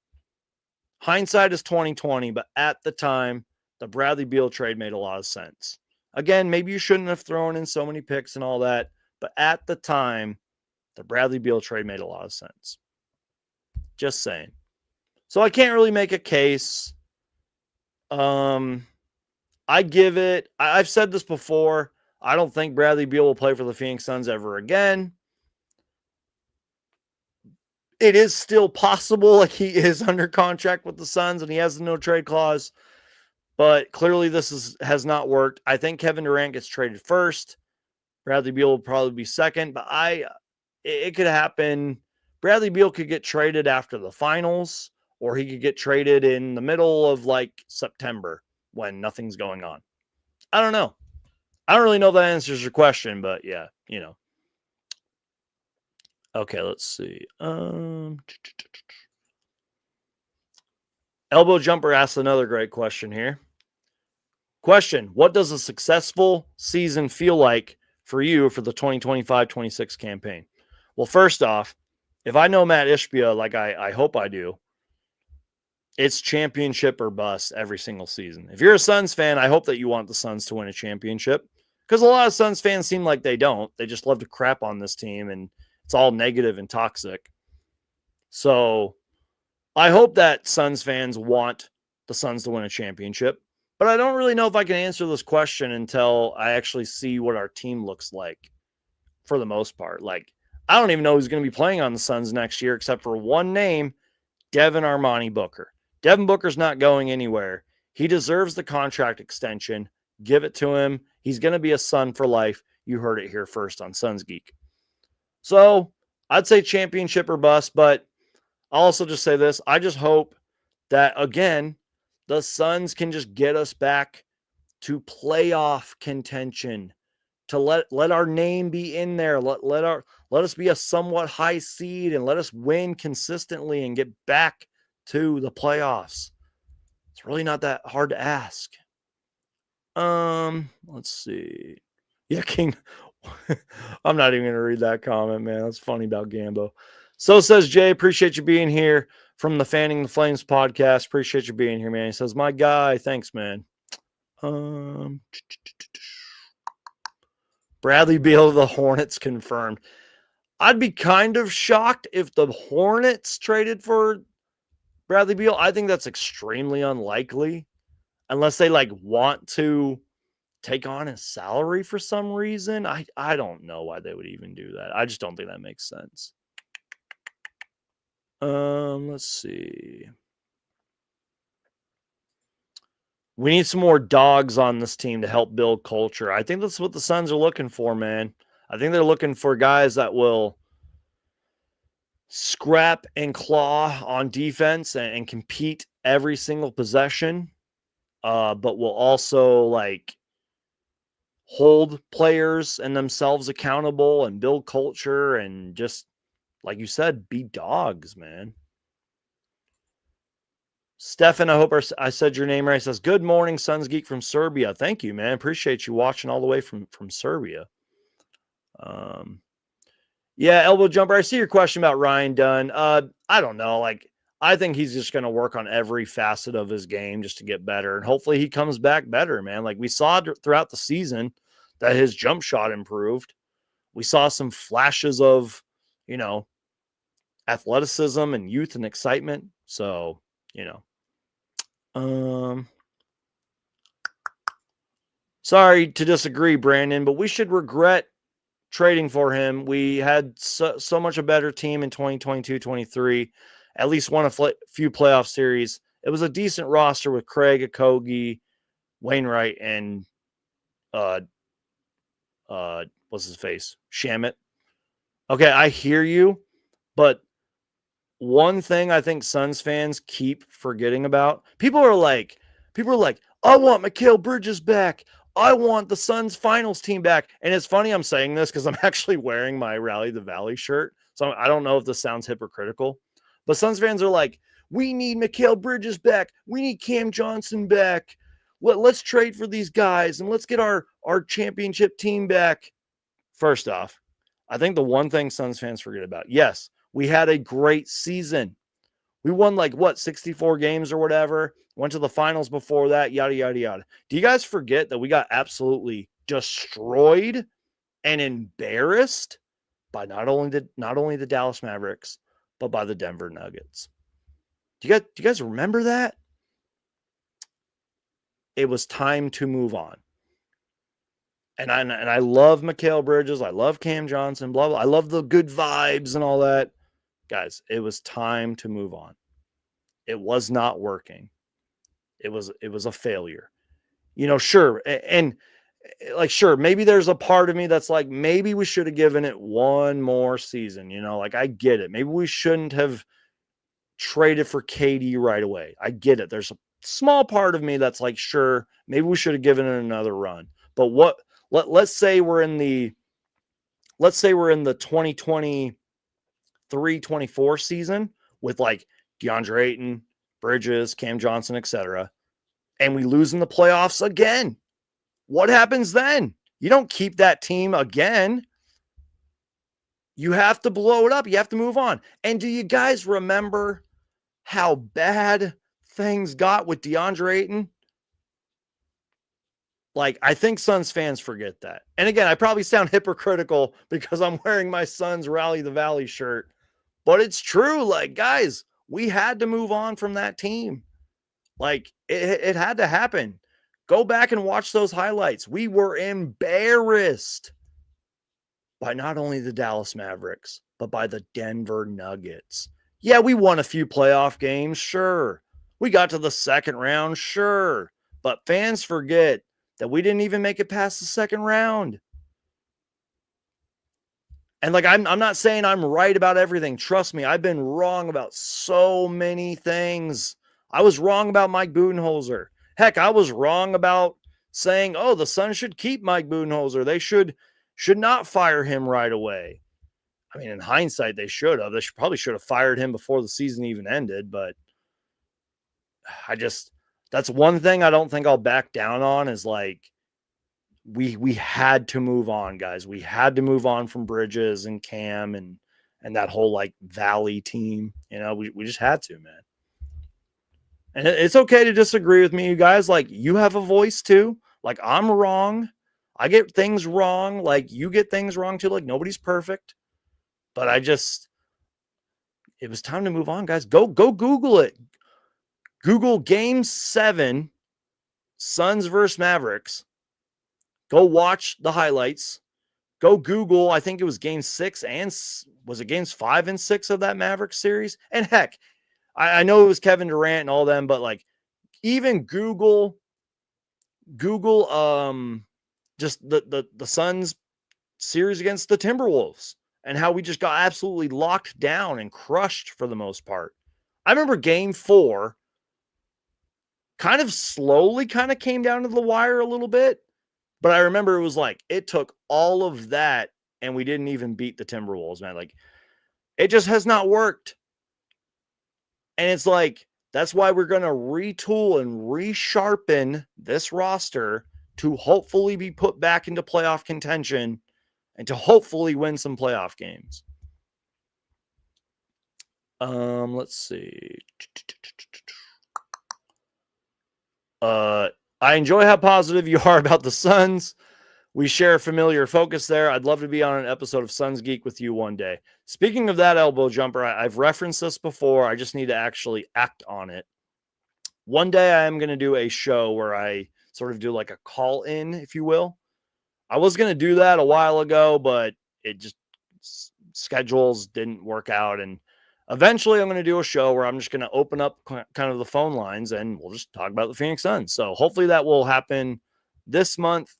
hindsight is 2020, but at the time, the Bradley Beal trade made a lot of sense. Again, maybe you shouldn't have thrown in so many picks and all that, but at the time, the Bradley Beal trade made a lot of sense. Just saying. So I can't really make a case. I give it, I've said this before, I don't think Bradley Beal will play for the Phoenix Suns ever again. It is still possible, like he is under contract with the Suns and he has the no trade clause, but clearly this has not worked. I think Kevin Durant gets traded first. Bradley Beal will probably be second, but it could happen. Bradley Beal could get traded after the finals, or he could get traded in the middle of like September when nothing's going on. I don't know. I don't really know if that answers your question, but yeah, you know. Okay, let's see. Elbow Jumper asks another great question here. Question: what does a successful season feel like for you for the 2025-26 campaign? Well, first off, if I know Matt Ishbia, like I hope I do, it's championship or bust every single season. If you're a Suns fan, I hope that you want the Suns to win a championship, because a lot of Suns fans seem like they don't. They just love to crap on this team, and it's all negative and toxic. So I hope that Suns fans want the Suns to win a championship, but I don't really know if I can answer this question until I actually see what our team looks like for the most part. Like, I don't even know who's going to be playing on the Suns next year except for one name, Devin Armani Booker. Devin Booker's not going anywhere. He deserves the contract extension. Give it to him. He's going to be a Sun for life. You heard it here first on Suns Geek. So I'd say championship or bust, but I'll also just say this. I just hope that, again, the Suns can just get us back to playoff contention, to let our name be in there. Let us be a somewhat high seed and let us win consistently and get back to the playoffs. It's really not that hard to ask. Let's see. Yeah, King. I'm not even going to read that comment, man. That's funny about Gambo. So says Jay, appreciate you being here from the Fanning the Flames podcast. Appreciate you being here, man. He says, my guy, thanks, man. Bradley Beal of the Hornets confirmed. I'd be kind of shocked if the Hornets traded for Bradley Beal. I think that's extremely unlikely unless they like want to take on his salary for some reason. I don't know why they would even do that. I just don't think that makes sense. Let's see. We need some more dogs on this team to help build culture. I think that's what the Suns are looking for, man. I think they're looking for guys that will scrap and claw on defense and compete every single possession, but will also like hold players and themselves accountable and build culture and just, like you said, be dogs, man. Stefan, I hope I said your name right. He says, good morning, Suns Geek from Serbia. Thank you, man. Appreciate you watching all the way from Serbia. Yeah, Elbow Jumper, I see your question about Ryan Dunn. I don't know. Like, I think he's just going to work on every facet of his game just to get better. And hopefully he comes back better, man. Like, we saw throughout the season that his jump shot improved. We saw some flashes of, you know, athleticism and youth and excitement. So, you know. Sorry to disagree, Brandon, but we should regret trading for him. We had so much a better team in 2022-23, at least won a few playoff series. It was a decent roster with Craig, Okogie, Wainwright, and what's his face? Shamet. Okay, I hear you, but one thing I think Suns fans keep forgetting about. People are like, I want Mikal Bridges back. I want the Suns finals team back. And it's funny I'm saying this because I'm actually wearing my Rally the Valley shirt. So I don't know if this sounds hypocritical, but Suns fans are like, we need Mikal Bridges back. We need Cam Johnson back. Let's trade for these guys and let's get our championship team back. First off, I think the one thing Suns fans forget about, yes, we had a great season. We won 64 games or whatever. Went to the finals before that, yada, yada, yada. Do you guys forget that we got absolutely destroyed and embarrassed by not only the Dallas Mavericks, but by the Denver Nuggets? Do you guys remember that? It was time to move on. And I love Mikal Bridges. I love Cam Johnson, blah, blah. I love the good vibes and all that. Guys, it was time to move on. It was not working. It was a failure. Sure. And sure, maybe there's a part of me that's like, maybe we should have given it one more season. I get it. Maybe we shouldn't have traded for KD right away. I get it. There's a small part of me that's like, sure, maybe we should have given it another run. But let's say we're in the 2023-24 season with DeAndre Ayton, Bridges, Cam Johnson, etc., and we lose in the playoffs again. What happens then? You don't keep that team again. You have to blow it up. You have to move on. And do you guys remember how bad things got with DeAndre Ayton? I think Suns fans forget that. And again, I probably sound hypocritical because I'm wearing my Suns Rally the Valley shirt, but it's true. Guys, we had to move on from that team. It had to happen. Go back and watch those highlights. We were embarrassed by not only the Dallas Mavericks, but by the Denver Nuggets. Yeah, we won a few playoff games, sure. We got to the second round, sure. But fans forget that we didn't even make it past the second round. And I'm not saying I'm right about everything. Trust me, I've been wrong about so many things. I was wrong about Mike Budenholzer. Heck, I was wrong about saying, oh, the Suns should keep Mike Budenholzer. They should not fire him right away. I mean, in hindsight, they should have. They probably should have fired him before the season even ended. But that's one thing I don't think I'll back down on is we had to move on, guys. We had to move on from Bridges and Cam and that whole Valley team. We just had to, man. And it's okay to disagree with me, you guys. You have a voice too. I'm wrong. I get things wrong. You get things wrong too. Nobody's perfect. But it was time to move on, guys. Go Google it. Google Game 7, Suns versus Mavericks. Go watch the highlights. Go Google, I think it was Game 6 and was it Games 5 and 6 of that Mavericks series? And heck, I know it was Kevin Durant and all them, but even Google just the Suns series against the Timberwolves and how we just got absolutely locked down and crushed for the most part. I remember Game 4 kind of slowly came down to the wire a little bit, but I remember it was it took all of that and we didn't even beat the Timberwolves, man. It just has not worked. And it's that's why we're going to retool and resharpen this roster to hopefully be put back into playoff contention and to hopefully win some playoff games. Let's see. I enjoy how positive you are about the Suns. We share a familiar focus there. I'd love to be on an episode of Suns Geek with you one day. Speaking of that elbow jumper, I've referenced this before. I just need to actually act on it. One day I am going to do a show where I sort of do a call in, if you will. I was going to do that a while ago, but it just schedules didn't work out. And eventually I'm going to do a show where I'm just going to open up kind of the phone lines and we'll just talk about the Phoenix Suns. So hopefully that will happen this month.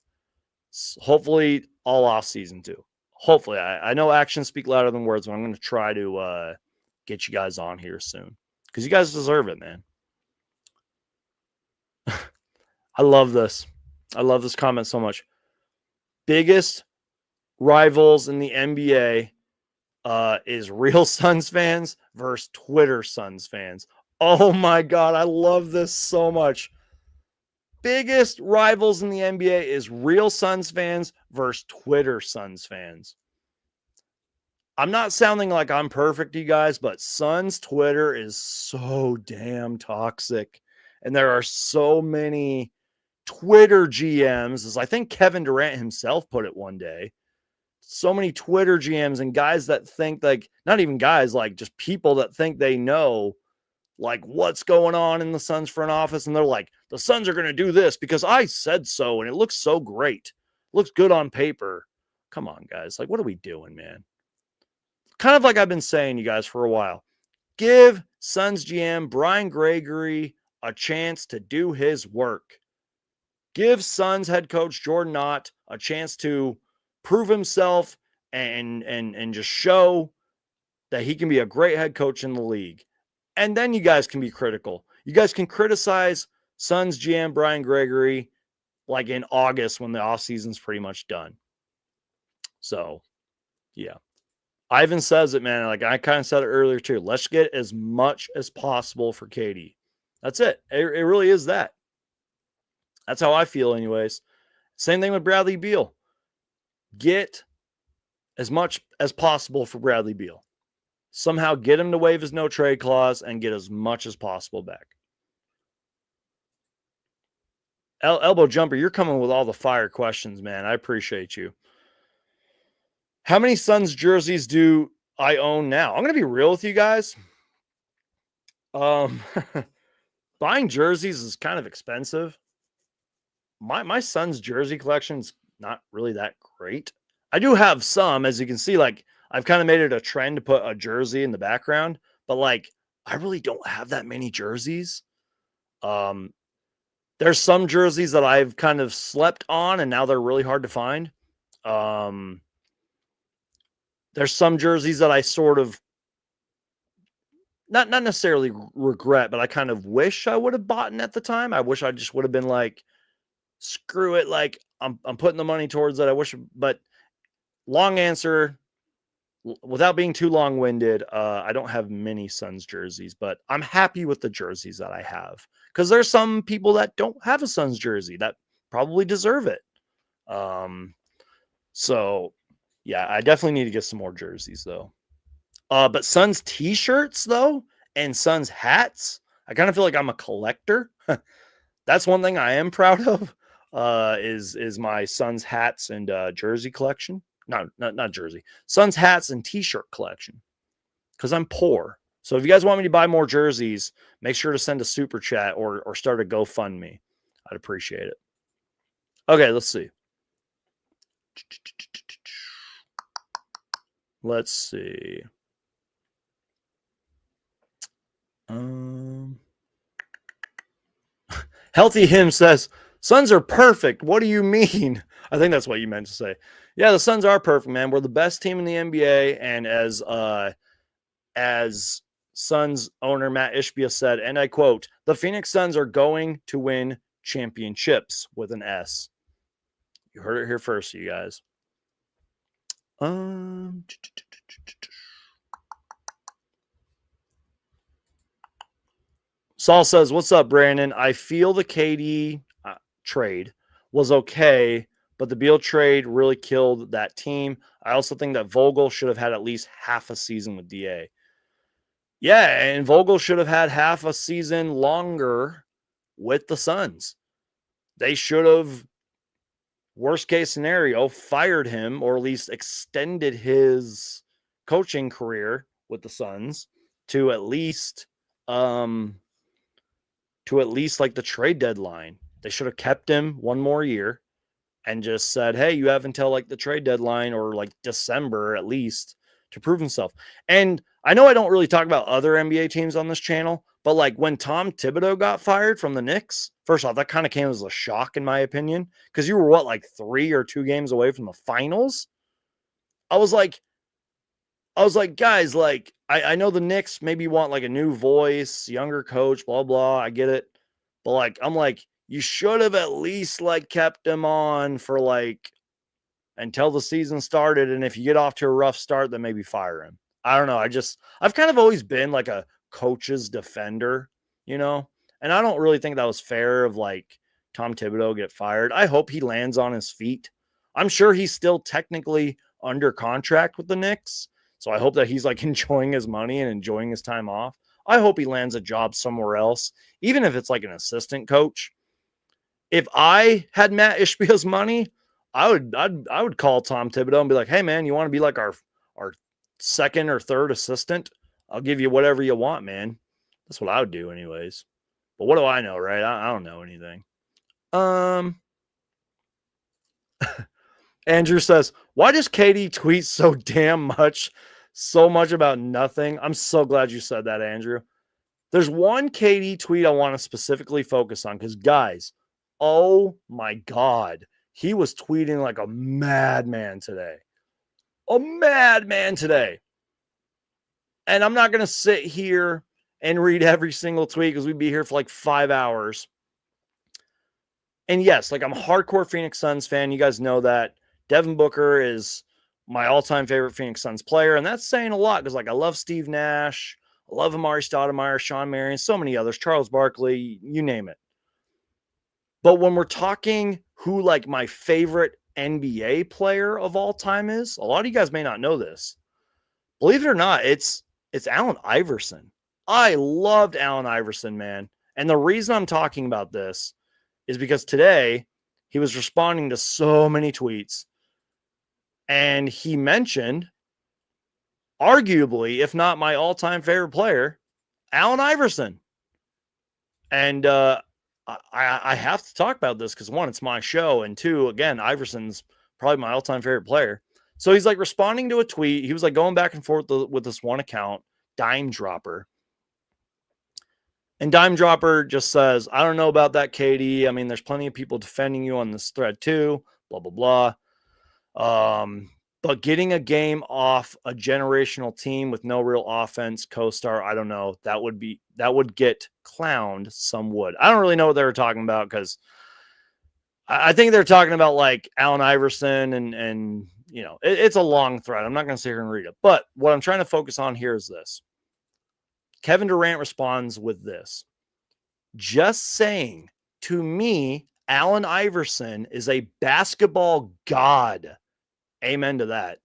Hopefully all off season too. Hopefully I know actions speak louder than words, but I'm going to try to get you guys on here soon because you guys deserve it, man. I love this. I love this comment so much. Biggest rivals in the NBA is real Suns fans versus Twitter Suns fans. Oh my God, I love this so much. Biggest rivals in the NBA is real Suns fans versus Twitter Suns fans. I'm not sounding like I'm perfect, you guys, but Suns Twitter is so damn toxic. And there are so many Twitter GMs, as I think Kevin Durant himself put it one day. So many Twitter GMs and guys that think like, not even guys, like just people that think they know like what's going on in the Suns front office. And they're like, the Suns are going to do this because I said so. And it looks so great. Looks good on paper. Come on, guys. Like, what are we doing, man? Kind of like I've been saying, you guys, for a while. Give Suns GM Brian Gregory a chance to do his work. Give Suns head coach Jordan Ott a chance to prove himself and just show that he can be a great head coach in the league. And then you guys can be critical. You guys can criticize Suns GM Brian Gregory like in August when the offseason's pretty much done. So, yeah. Ivan says it, man. Like I kind of said it earlier too. Let's get as much as possible for KD. That's it. It really is that. That's how I feel anyways. Same thing with Bradley Beal. Get as much as possible for Bradley Beal. Somehow get him to waive his no trade clause and get as much as possible back. Elbow Jumper, you're coming with all the fire questions, man. I appreciate you. How many Suns jerseys do I own now? I'm going to be real with you guys. Buying jerseys is kind of expensive. My Suns jersey collection is not really that great. I do have some, as you can see, like I've kind of made it a trend to put a jersey in the background, but like I really don't have that many jerseys. There's some jerseys that I've kind of slept on and now they're really hard to find. There's some jerseys that I sort of not necessarily regret, but I kind of wish I would have bought at the time. I wish I just would have been like, screw it. Like I'm putting the money towards it. I wish, but long answer without being too long-winded. I don't have many Suns jerseys, but I'm happy with the jerseys that I have because there's some people that don't have a Suns jersey that probably deserve it. So yeah, I definitely need to get some more jerseys though. But Suns t-shirts though, and Suns hats, I kind of feel like I'm a collector. That's one thing I am proud of, is my Suns hats and jersey collection. Not jersey. Suns hats and t-shirt collection. Because I'm poor. So if you guys want me to buy more jerseys, make sure to send a super chat or start a GoFundMe. I'd appreciate it. Okay, let's see. Let's see. Healthy Him says, Suns are perfect. What do you mean? I think that's what you meant to say. Yeah, the Suns are perfect, man. We're the best team in the NBA. And as Suns owner Matt Ishbia said, and I quote, the Phoenix Suns are going to win championships with an S. You heard it here first, you guys. Saul says, what's up, Brandon? I feel the KD trade was okay, but the Beal trade really killed that team. I also think that Vogel should have had at least half a season with DA. Yeah, and Vogel should have had half a season longer with the Suns. They should have, worst case scenario, fired him or at least extended his coaching career with the Suns to at least like the trade deadline. They should have kept him one more year and just said, hey, you have until like the trade deadline or like December at least to prove himself. And I know I don't really talk about other NBA teams on this channel, but like when Tom Thibodeau got fired from the Knicks, first off, that kind of came as a shock in my opinion, because you were like 3 or 2 games away from the finals. I was like, I was like, guys, like, I know the Knicks maybe want like a new voice, younger coach, blah, blah. I get it. But like, I'm like, you should have at least like kept him on for like until the season started. And if you get off to a rough start, then maybe fire him. I don't know. I've kind of always been like a coach's defender, you know, and I don't really think that was fair of like Tom Thibodeau get fired. I hope he lands on his feet. I'm sure he's still technically under contract with the Knicks. So I hope that he's like enjoying his money and enjoying his time off. I hope he lands a job somewhere else, even if it's like an assistant coach. If I had Matt Ishbia's money, I would call Tom Thibodeau and be like, "Hey man, you want to be like our second or third assistant? I'll give you whatever you want, man." That's what I would do anyways. But what do I know, right? I don't know anything. Andrew says, "Why does Katie tweet so much about nothing?" I'm so glad you said that, Andrew. There's one Katie tweet I want to specifically focus on because, guys, oh my God, he was tweeting like a madman today. A madman today. And I'm not going to sit here and read every single tweet because we'd be here for like 5 hours. And yes, like I'm a hardcore Phoenix Suns fan. You guys know that. Devin Booker is my all-time favorite Phoenix Suns player. And that's saying a lot because like I love Steve Nash. I love Amari Stoudemire, Sean Marion, so many others, Charles Barkley, you name it. But when we're talking who like my favorite NBA player of all time is, a lot of you guys may not know this. Believe it or not, it's Allen Iverson. I loved Allen Iverson, man. And the reason I'm talking about this is because today he was responding to so many tweets and he mentioned arguably, if not my all-time favorite player, Allen Iverson. And I have to talk about this because one, it's my show, and two, again, Iverson's probably my all-time favorite player. So he's like responding to a tweet. He was like going back and forth with this one account, Dime Dropper. And Dime Dropper just says, "I don't know about that, Katie. I mean, there's plenty of people defending you on this thread too, blah, blah, blah. But getting a game off a generational team with no real offense, co-star, I don't know. That would get clowned. Some would." I don't really know what they were talking about because I think they're talking about like Allen Iverson and you know, it's a long thread. I'm not going to sit here and read it. But what I'm trying to focus on here is this. Kevin Durant responds with this. "Just saying, to me, Allen Iverson is a basketball god." Amen to that.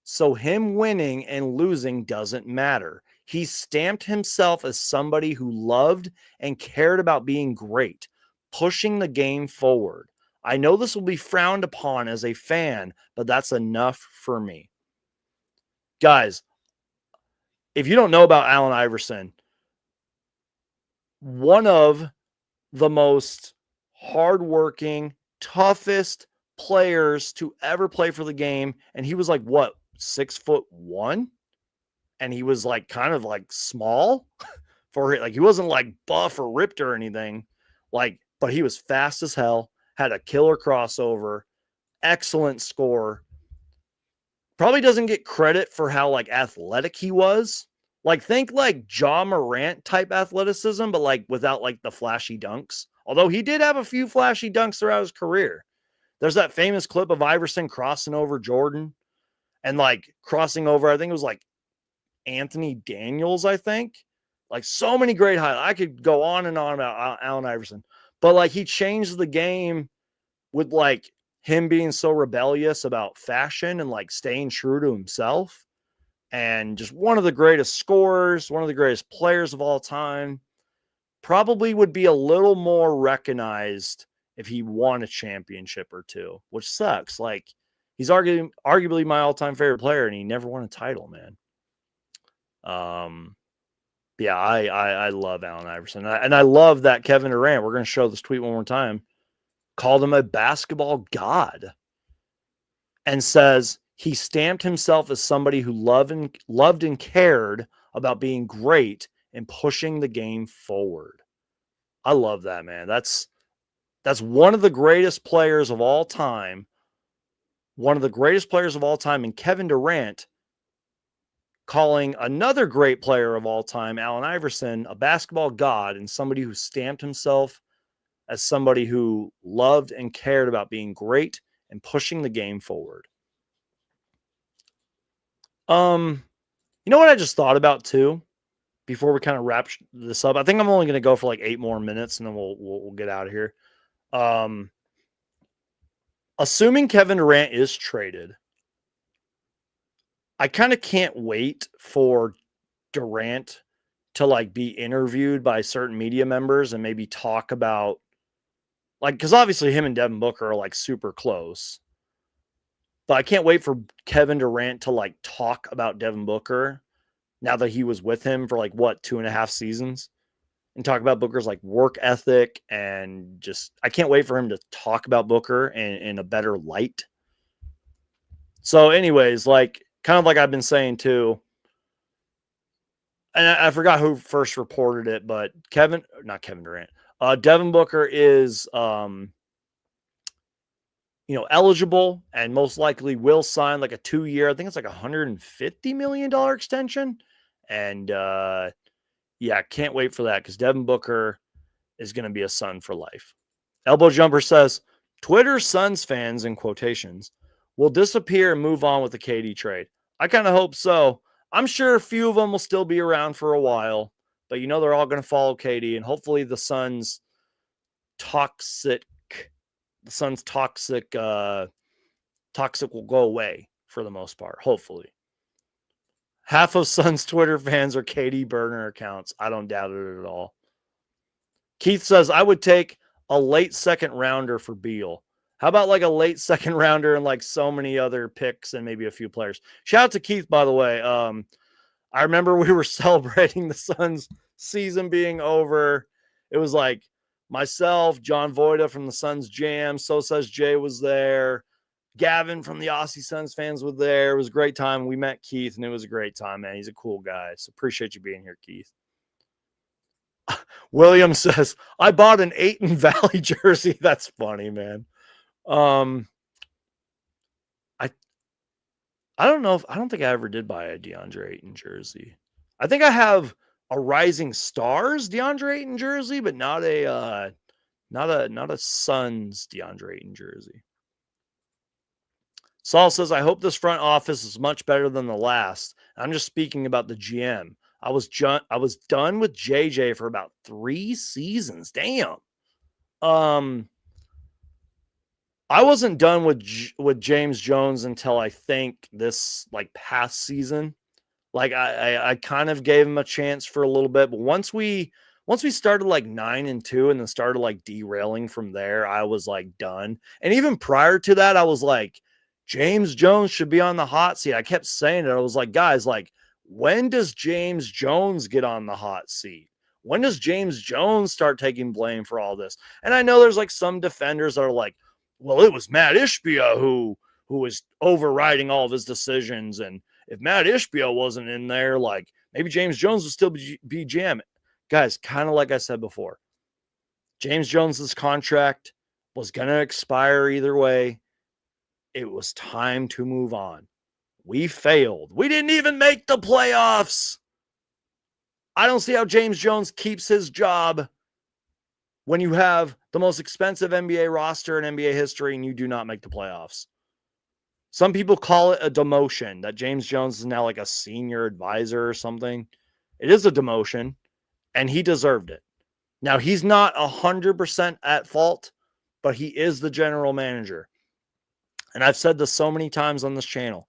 "So him winning and losing doesn't matter. He stamped himself as somebody who loved and cared about being great, pushing the game forward. I know this will be frowned upon as a fan, but that's enough for me." Guys, if you don't know about Allen Iverson, one of the most hardworking, toughest players to ever play for the game. And he was like, what, 6'1"? And he was like kind of like small for it. Like he wasn't like buff or ripped or anything. Like, but he was fast as hell, had a killer crossover, excellent score. Probably doesn't get credit for how like athletic he was. Like think like Ja Morant type athleticism, but like without like the flashy dunks. Although he did have a few flashy dunks throughout his career. There's that famous clip of Iverson crossing over Jordan and like crossing over, I think it was like Anthony Daniels, I think. Like so many great highlights. I could go on and on about Allen Iverson, but like he changed the game with like him being so rebellious about fashion and like staying true to himself. And just one of the greatest scorers, one of the greatest players of all time. Probably would be a little more recognized if he won a championship or two, which sucks. Like he's arguably my all-time favorite player, and he never won a title, man. Yeah, I love Allen Iverson, and I love that Kevin Durant. We're going to show this tweet one more time. Called him a basketball god, and says he stamped himself as somebody who loved and cared about being great and pushing the game forward. I love that, man. That's one of the greatest players of all time. One of the greatest players of all time. And Kevin Durant calling another great player of all time, Allen Iverson, a basketball god and somebody who stamped himself as somebody who loved and cared about being great and pushing the game forward. You know what I just thought about too, before we kind of wrap this up? I think I'm only going to go for like 8 more minutes and then we'll get out of here. Assuming Kevin Durant is traded, I kind of can't wait for Durant to like be interviewed by certain media members and maybe talk about, like, because obviously him and Devin Booker are like super close. But I can't wait for Kevin Durant to like talk about Devin Booker now that he was with him for like 2.5 seasons, and talk about Booker's like work ethic, and just, I can't wait for him to talk about Booker in a better light. So anyways, like kind of like I've been saying too, and I forgot who first reported it, but Devin Booker is, eligible and most likely will sign like a 2-year, I think it's like $150 million extension. And can't wait for that because Devin Booker is going to be a Sun for life. Elbow Jumper says, Twitter Suns fans, in quotations, will disappear and move on with the KD trade. I kind of hope so. I'm sure a few of them will still be around for a while, but they're all going to follow KD, and hopefully the Suns' toxic will go away for the most part, hopefully. Half of Suns Twitter fans are KD burner accounts. I don't doubt it at all. Keith says, I would take a late second rounder for Beal. How about like a late second rounder and like so many other picks and maybe a few players? Shout out to Keith, by the way. I remember we were celebrating the Suns season being over. It was like myself, John Voida from the Suns Jam, So Says Jay was there. Gavin from the Aussie Suns fans was there. It was a great time. We met Keith, and it was a great time, man. He's a cool guy. So appreciate you being here, Keith. William says, I bought an Ayton Valley jersey. That's funny, man. I don't know I don't think I ever did buy a DeAndre Ayton jersey. I think I have a Rising Stars DeAndre Ayton jersey, but not a Suns DeAndre Ayton jersey. Saul says, I hope this front office is much better than the last. I'm just speaking about the GM. I was done with JJ for about 3 seasons. Damn. I wasn't done with James Jones until I think this like past season. Like I kind of gave him a chance for a little bit, but once we started like 9-2 and then started like derailing from there, I was like done. And even prior to that, I was like, James Jones should be on the hot seat. I kept saying it. I was like, guys, like, when does James Jones get on the hot seat? When does James Jones start taking blame for all this? And I know there's like some defenders that are like, well, it was Matt Ishbia who was overriding all of his decisions. And if Matt Ishbia wasn't in there, like maybe James Jones would still be GM. Guys, kind of like I said before, James Jones's contract was going to expire either way. It was time to move on. We failed. We didn't even make the playoffs. I don't see how James Jones keeps his job when you have the most expensive NBA roster in NBA history and you do not make the playoffs. Some people call it a demotion, that James Jones is now like a senior advisor or something. It is a demotion, and he deserved it. Now, he's not 100% at fault, but he is the general manager. And I've said this so many times on this channel.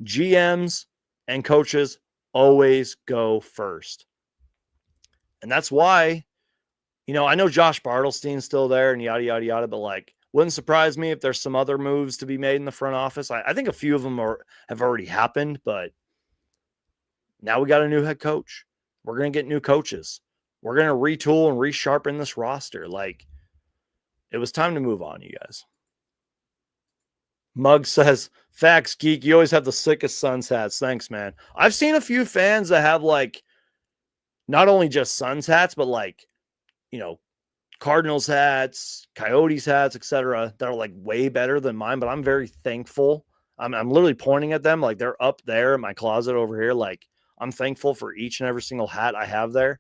GMs and coaches always go first. And that's why, I know Josh Bartlestein's still there and yada, yada, yada, but like, wouldn't surprise me if there's some other moves to be made in the front office. I think a few of them have already happened, but now we got a new head coach. We're going to get new coaches. We're going to retool and resharpen this roster. Like, it was time to move on, you guys. Mug says, facts, Geek. You always have the sickest Suns hats. Thanks, man. I've seen a few fans that have like, not only just Suns hats, but like, Cardinals hats, Coyotes hats, etc. that are like way better than mine, but I'm very thankful. I'm literally pointing at them like they're up there in my closet over here. Like I'm thankful for each and every single hat I have there.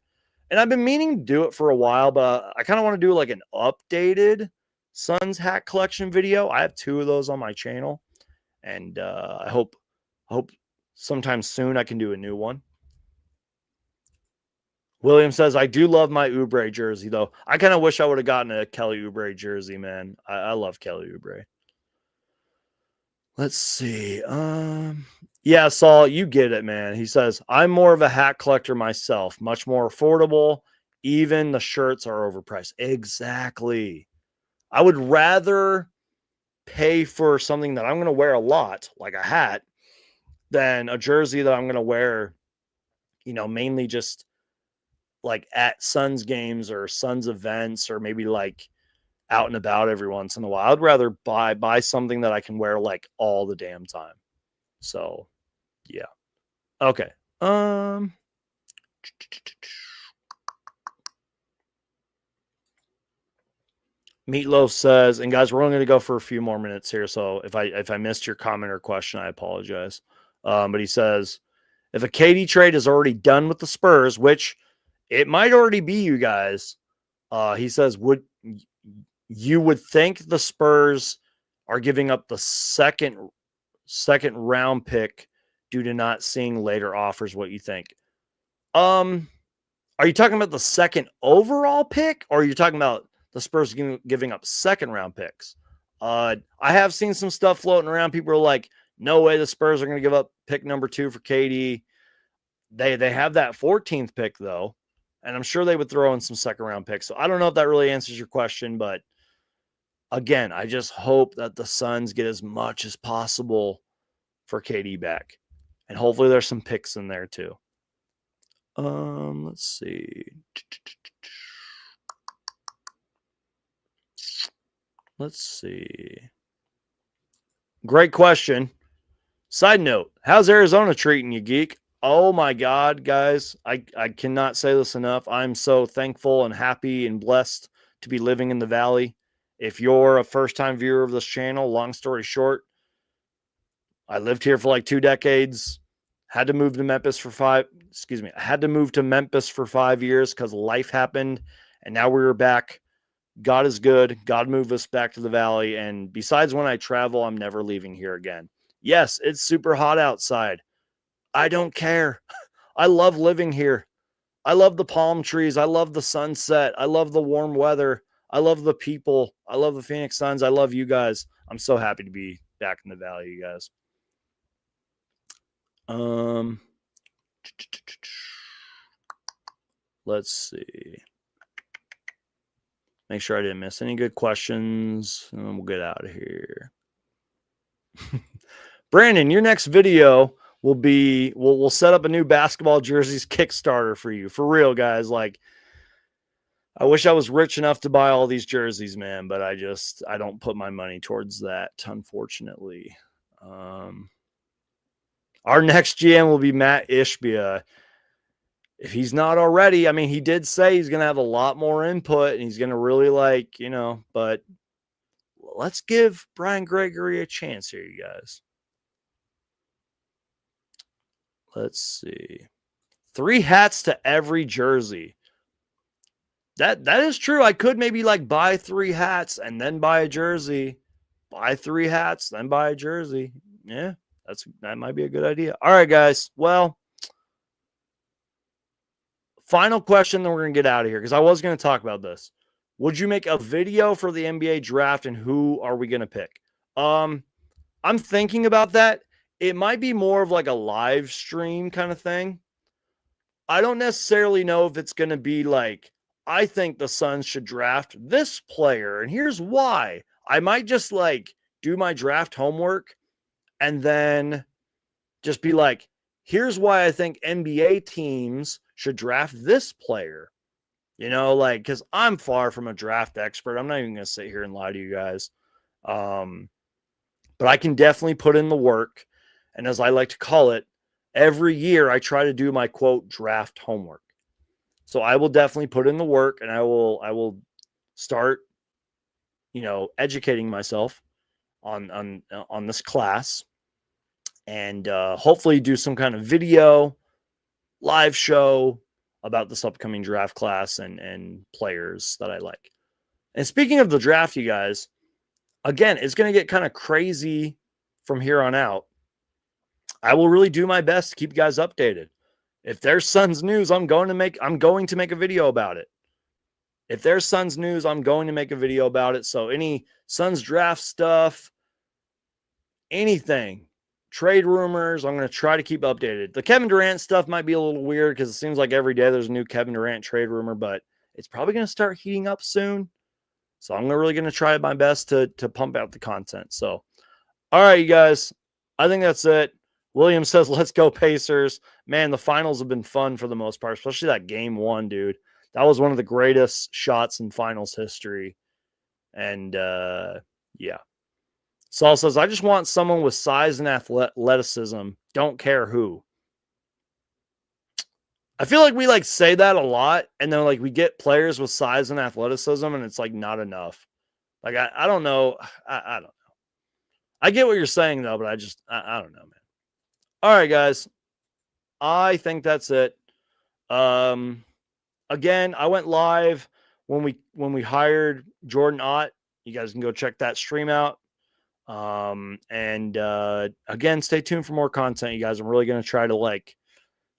And I've been meaning to do it for a while, but I kind of want to do like an updated Suns hat collection video. I have 2 of those on my channel, and I hope sometime soon I can do a new one. William says, I do love my Oubre jersey, though. I kind of wish I would have gotten a Kelly Oubre jersey, man. I love Kelly Oubre. Let's see. Yeah, Saul, you get it, man. He says, I'm more of a hat collector myself, much more affordable. Even the shirts are overpriced. Exactly. I would rather pay for something that I'm going to wear a lot, like a hat, than a jersey that I'm going to wear, mainly just like at Suns games or Suns events, or maybe like out and about every once in a while. I'd rather buy something that I can wear like all the damn time. So yeah. Okay. Meatloaf says, and guys, we're only going to go for a few more minutes here. So if I missed your comment or question, I apologize. But he says, if a KD trade is already done with the Spurs, which it might already be, you guys, he says, you would think the Spurs are giving up the second round pick due to not seeing later offers. What you think? Are you talking about the second overall pick, or are you talking about the Spurs giving up second round picks? I have seen some stuff floating around. People are like, no way the Spurs are going to give up pick number 2 for KD. They have that 14th pick though, and I'm sure they would throw in some second round picks. So I don't know if that really answers your question, but again, I just hope that the Suns get as much as possible for KD back, and hopefully there's some picks in there too. Let's see. Let's see. Great question. Side note, how's Arizona treating you, Geek? Oh my God, guys. I cannot say this enough. I'm so thankful and happy and blessed to be living in the Valley. If you're a first-time viewer of this channel, long story short, I lived here for like 2 decades. Had to move to Memphis for 5 years because life happened, and now we're back. God is good. God moved us back to the Valley, and besides when I travel, I'm never leaving here again. Yes, it's super hot outside. I don't care. I love living here. I love the palm trees. I love the sunset. I love the warm weather. I love the people. I love the Phoenix Suns. I love you guys. I'm so happy to be back in the Valley, you guys. Let's see. Make sure I didn't miss any good questions, and then we'll get out of here. Brandon, your next video will be, we'll set up a new basketball jerseys Kickstarter for you. For real, guys. Like, I wish I was rich enough to buy all these jerseys, man, but I don't put my money towards that, unfortunately. Our next GM will be Matt Ishbia. If he's not already, I mean, he did say he's going to have a lot more input and he's going to really but let's give Brian Gregory a chance here, you guys. Let's see. 3 hats to every jersey. That is true. I could maybe buy 3 hats and then buy a jersey. Buy 3 hats, then buy a jersey. Yeah, that might be a good idea. All right, guys. Well, final question, then we're going to get out of here because I was going to talk about this. Would you make a video for the NBA draft, and who are we going to pick? I'm thinking about that. It might be more of like a live stream kind of thing. I don't necessarily know if it's going to be I think the Suns should draft this player, and here's why. I might just do my draft homework and then just be here's why I think NBA teams should draft this player. Because I'm far from a draft expert. I'm not even going to sit here and lie to you guys. But I can definitely put in the work. And as I like to call it, every year I try to do my quote draft homework. So I will definitely put in the work, and I will start, educating myself on this class. and hopefully do some kind of video live show about this upcoming draft class and players that I like. And speaking of the draft, you guys, again, it's going to get kind of crazy from here on out. I will really do my best to keep you guys updated. If there's Suns news, I'm going to make a video about it. If there's Suns news, I'm going to make a video about it. So any Suns draft stuff, anything, trade rumors, I'm going to try to keep updated. The Kevin Durant stuff might be a little weird because it seems like every day there's a new Kevin Durant trade rumor, but it's probably going to start heating up soon. So I'm really going to try my best to pump out the content. So, all right, you guys, I think that's it. William says, let's go Pacers. Man, the finals have been fun for the most part, especially that game 1, dude. That was one of the greatest shots in finals history. And yeah. Saul says, I just want someone with size and athleticism. Don't care who. I feel like we say that a lot, and then we get players with size and athleticism, and it's not enough. I don't know. I don't know. I get what you're saying though, but I don't know, man. All right, guys. I think that's it. Again, I went live when we hired Jordan Ott. You guys can go check that stream out. Again, stay tuned for more content, you guys. I'm really going to try to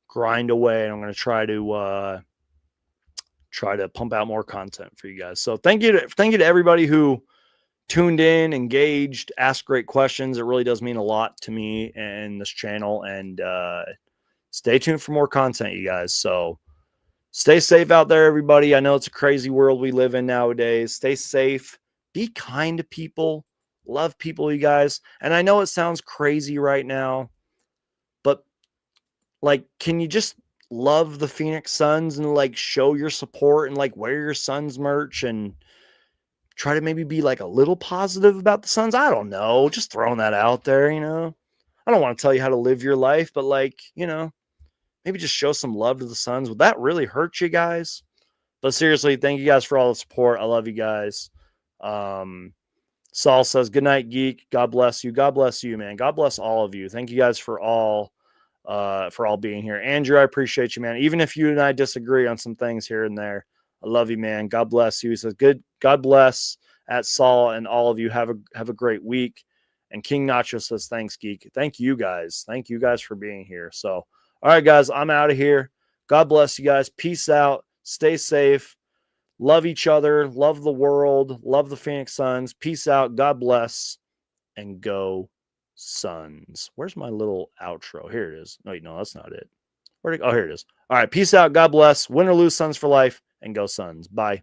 grind away, and I'm going to try to pump out more content for you guys. So thank you to everybody who tuned in, engaged, asked great questions. It really does mean a lot to me and this channel, and stay tuned for more content, you guys. So stay safe out there, everybody. I know it's a crazy world we live in nowadays. Stay safe, be kind to people, love people, you guys. And I know it sounds crazy right now, but can you just love the Phoenix Suns and show your support and wear your Suns merch and try to maybe be a little positive about the Suns? I don't know, just throwing that out there. I don't want to tell you how to live your life, but maybe just show some love to the Suns. Would that really hurt you guys? But seriously, thank you guys for all the support. I love you guys. Saul says, good night, Geek. God bless you. God bless you, man. God bless all of you. Thank you guys for all being here. Andrew, I appreciate you, man. Even if you and I disagree on some things here and there, I love you, man. God bless you. He says, good. God bless at Saul and all of you. Have a great week. And King Nacho says, thanks, Geek. Thank you guys. Thank you guys for being here. So, all right, guys, I'm out of here. God bless you guys. Peace out. Stay safe. Love each other. Love the world. Love the Phoenix Suns. Peace out. God bless. And go Suns. Where's my little outro? Here it is. No, that's not it. Oh, here it is. All right. Peace out. God bless. Win or lose, Suns for life. And go Suns. Bye.